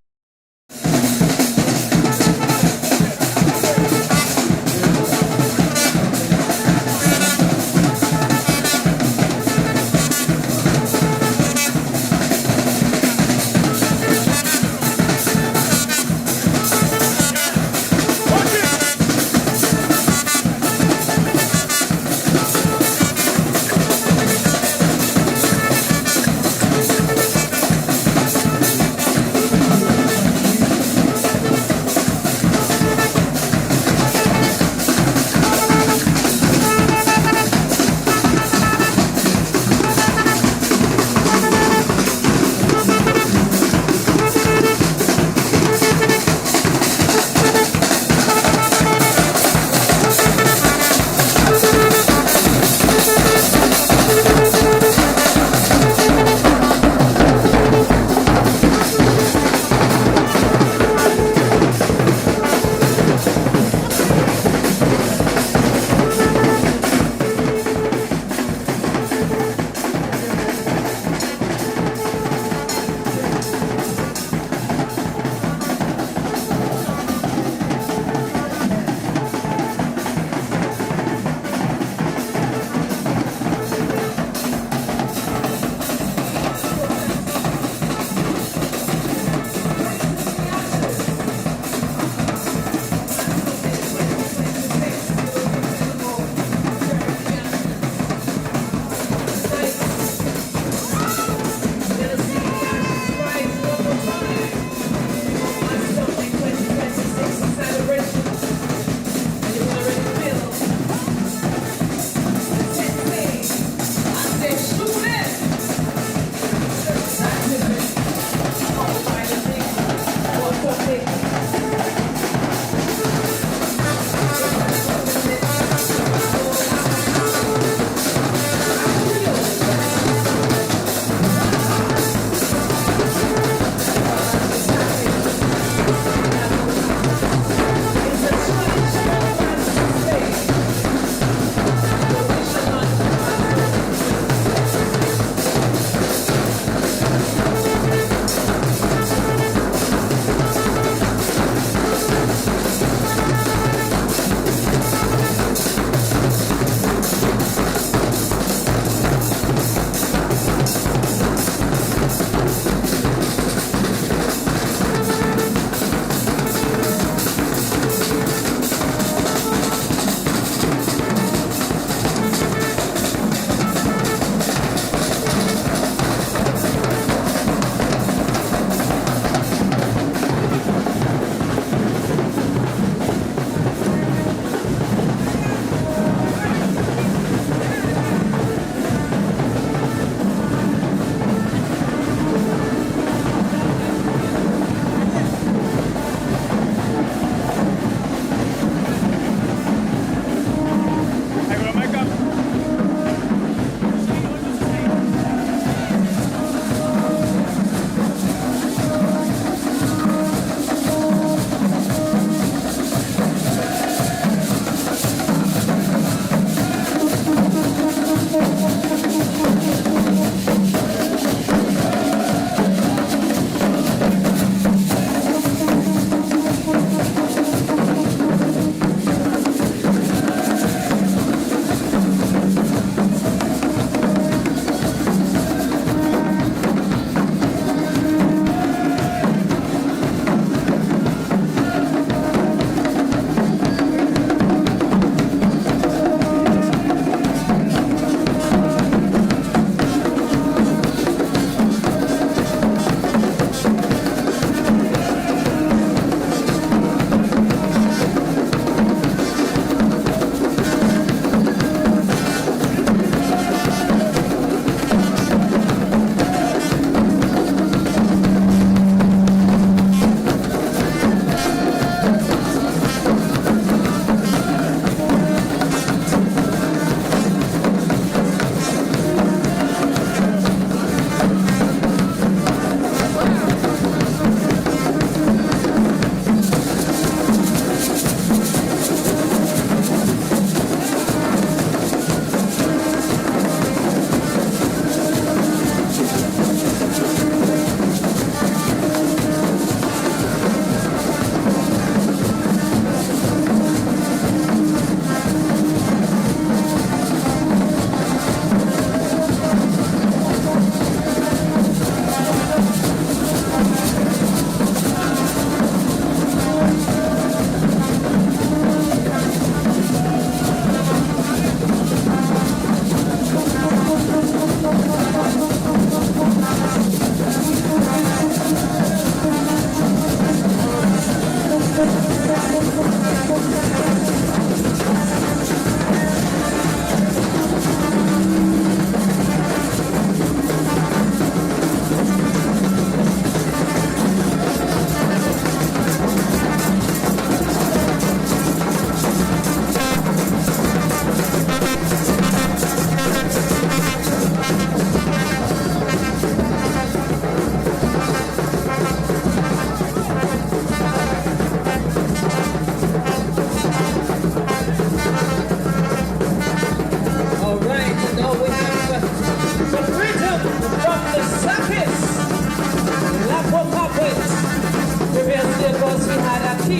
All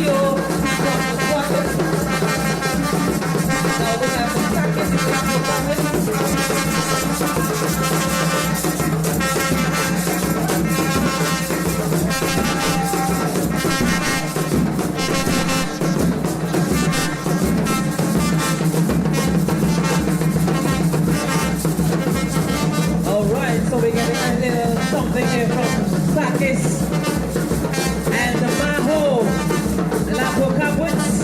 right, so we're getting a little something here from Sakis and the Maho, the Lapo Capuits.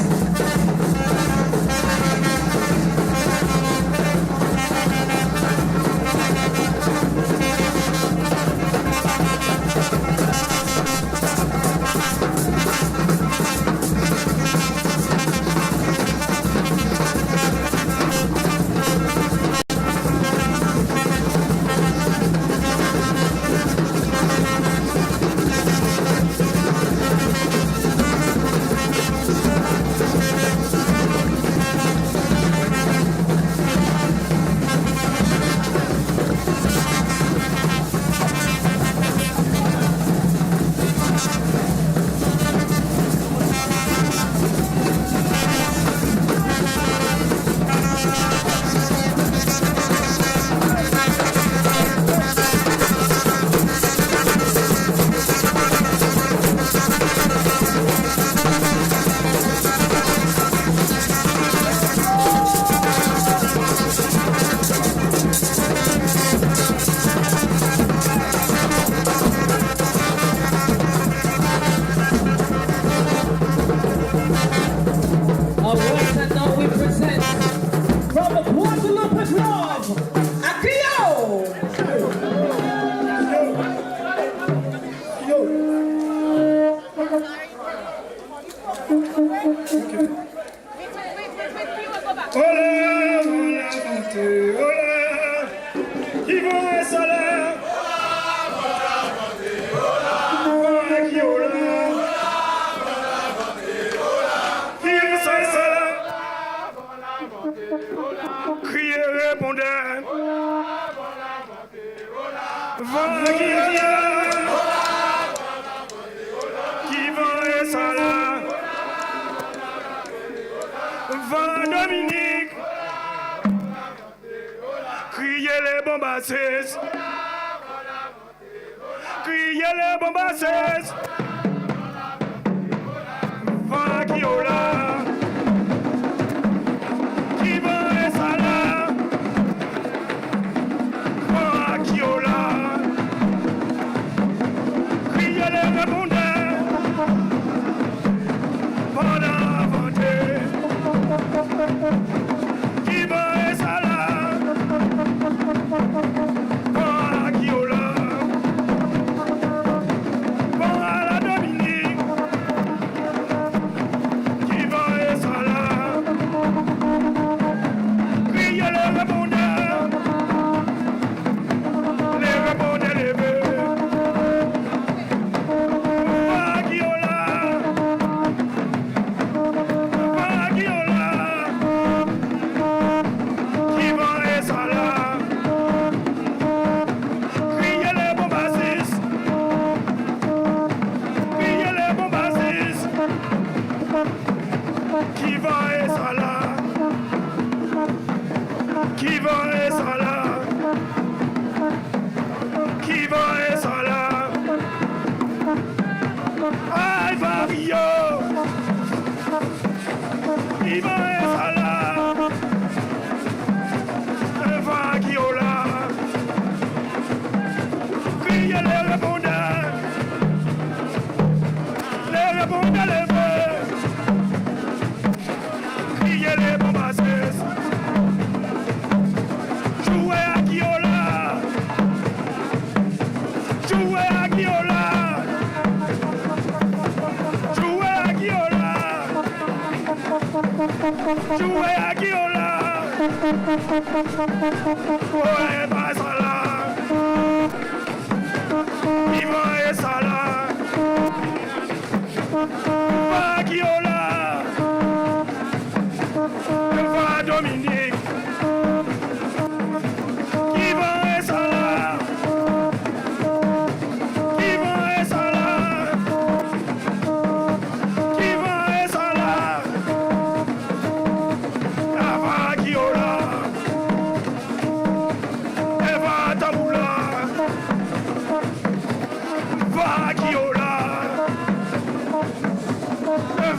All right, and now we present from the Guadalupe Club, Akio! Criez, répondez. Voilà qui vient. Qui va et ça là. Va Dominique. Criez les bombasses. Criez les bombasses. Va qui est là. Qui va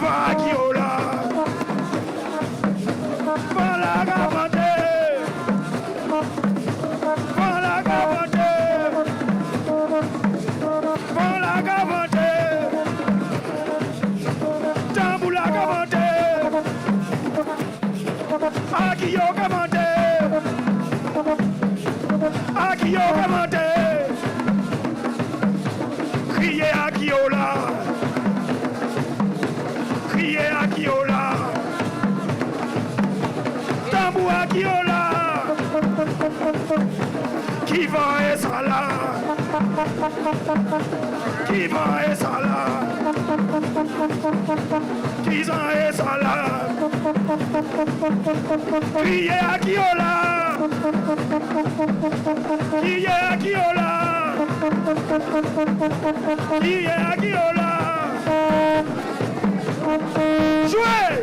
Vakiola. Balagavante. Balagavante. Balagavante. Tambulagavante. Akiyogavante. Akiyogavante. Criez Akiola. Criez Akiola. Tambou Akiola. Qui va et ça là? Qui va et ça là? Qui va et ça là? Criez Akiola. Criez Akiola. Criez Akiola. Jouez!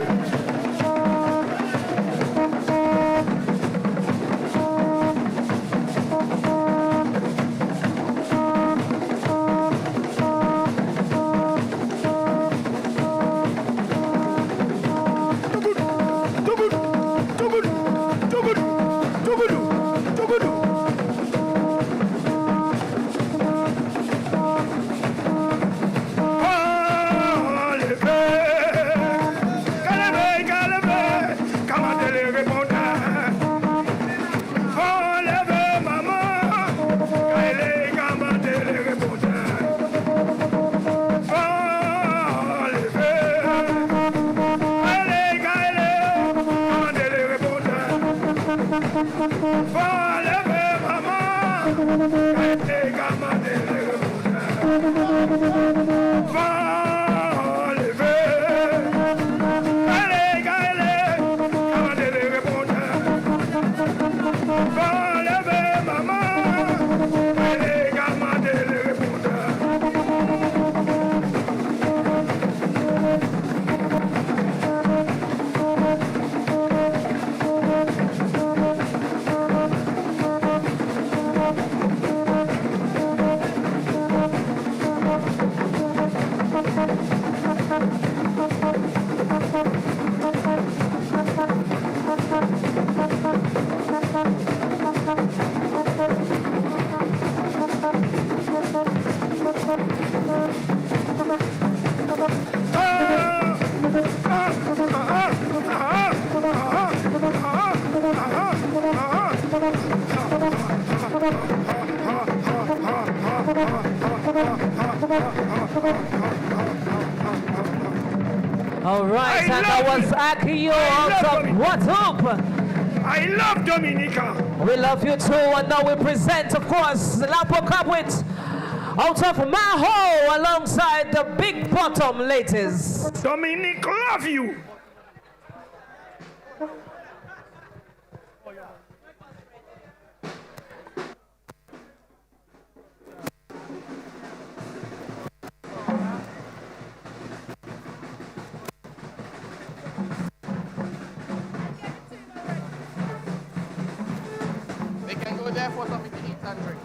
All right, and that was Akio out of What Up? I love Dominica. We love you too, and now we present, of course, Lapo Capwit out of Maho alongside the Big Bottom ladies. Dominic, love you. They can go there for something to eat and drink.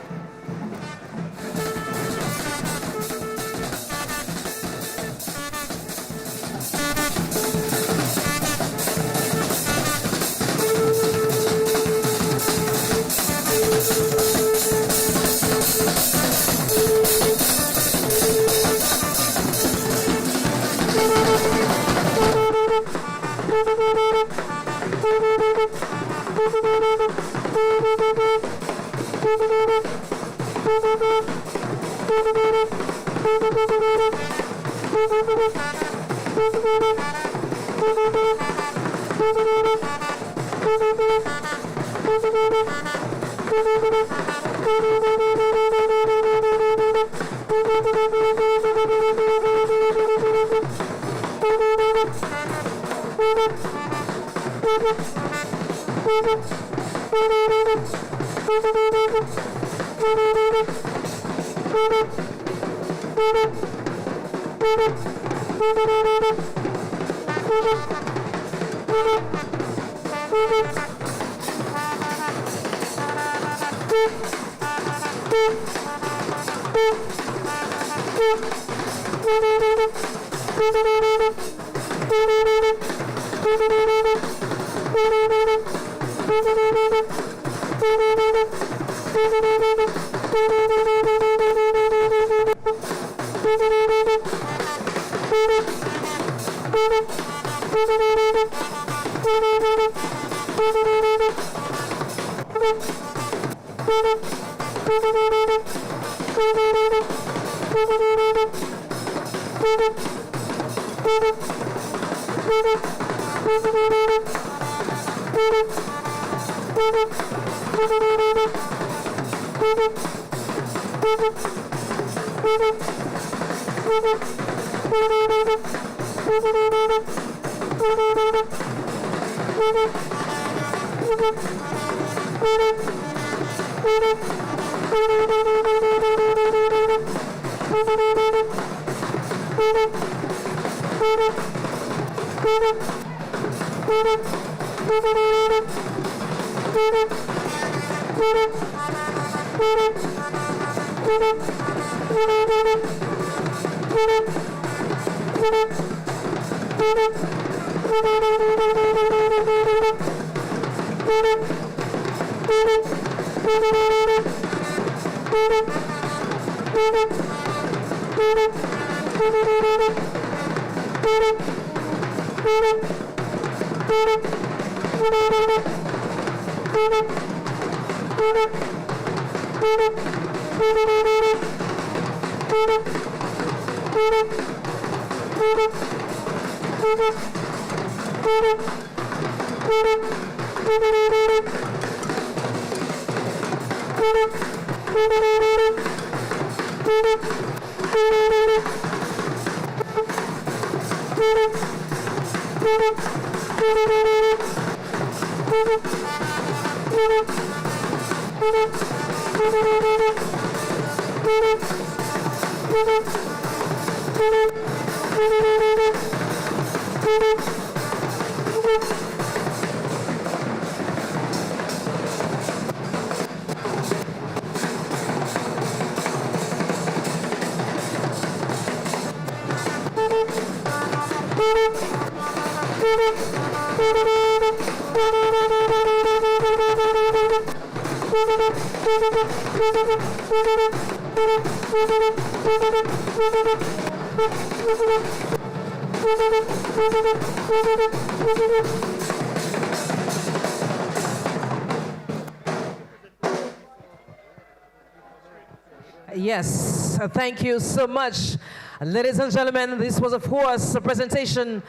Yes, thank you so much. Ladies and gentlemen, this was, of course, a presentation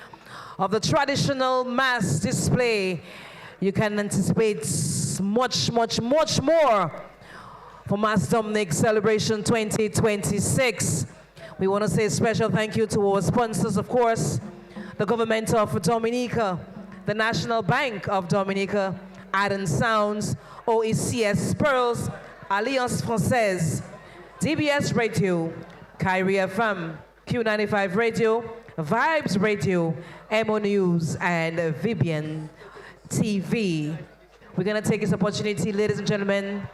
of the traditional mass display. You can anticipate much, much, much more for Mass Dominic Celebration 2026. We want to say a special thank you to our sponsors, of course, the government of Dominica, the National Bank of Dominica, Adam Sounds, OECS Pearls, Alliance Française, DBS Radio, Kyrie FM, Q95 Radio, Vibes Radio, MO News, and Vivian TV. We're going to take this opportunity, ladies and gentlemen.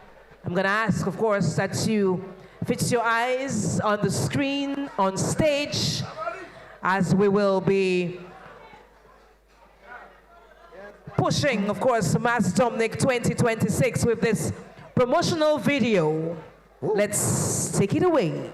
I'm going to ask, of course, that you fix your eyes on the screen, on stage, as we will be pushing, of course, Mass Dominic 2026 with this promotional video. Let's take it away.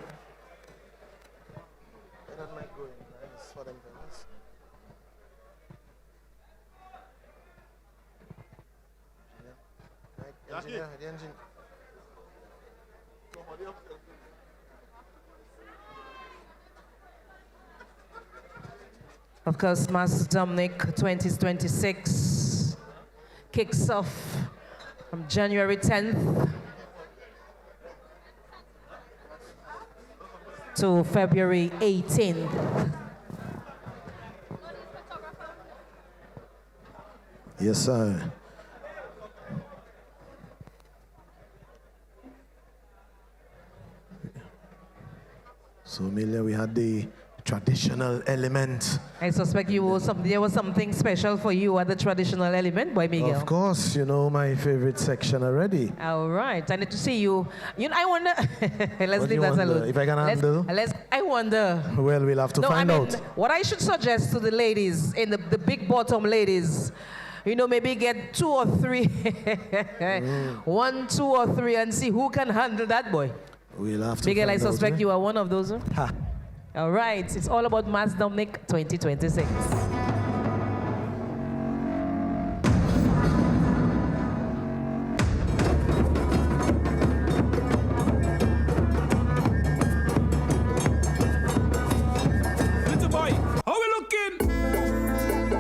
Of course, Mass Dominic 2026 kicks off from January 10th to February 18th. Yes, sir. So, Amelia, we had the traditional element. I suspect there was something special for you at the traditional element, Boy Miguel. Of course, you know my favorite section already. All right, I need to see you. I wonder. Let's leave that alone. If I can handle? I wonder. Well, we'll have to find out. What I should suggest to the ladies, in the big bottom ladies, maybe get 2 or 3. 1, 2, or 3 and see who can handle that, boy. We'll have to Miguel, find I suspect out, you are one of those. Huh? All right, it's all about Mass Dominic 2026. Little boy, how we looking?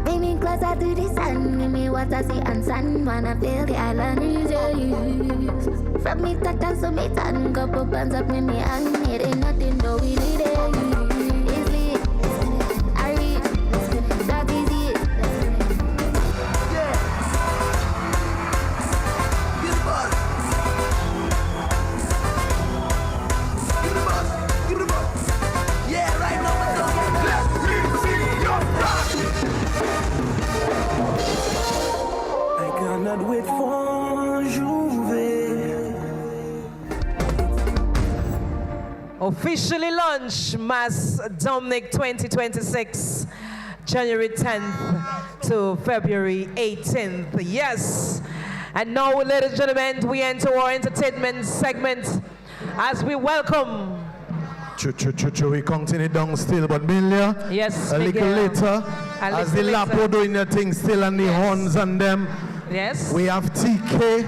Bring me closer to the sun, give me water, sea and sand. Wanna feel the island breezes. From me touch to me tan, couple bands up in me hand. It ain't nothing, though we need it. It's lit, I read, that is it. Give the buzz. Give the buzz. Give the buzz. Yeah, right now we're going. Let me see your rock. I cannot wait for Juve. Officially launch Mass Dominic 2026, January 10th to February 18th. Yes. And now, ladies and gentlemen, we enter our entertainment segment as we welcome. We continue down still, but Milia, yes, a little later, as the Lapo doing their thing still and the horns and them. Yes. We have TK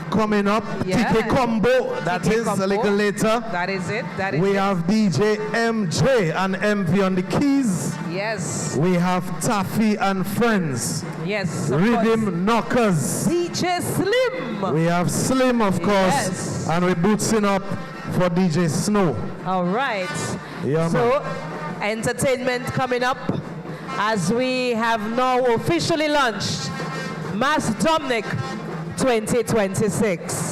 coming up, Yeah. TK Combo, that TK is Combo. a little later. That is it. That is We it. have DJ MJ and MV on the keys. Yes. We have Taffy and Friends. Yes. of Rhythm course. Knockers. DJ Slim. We have Slim, of course. Yes. And we're bootsing up for DJ Snow. All right. Yeah, So, entertainment coming up as we have now officially launched Mass Dominic 2026.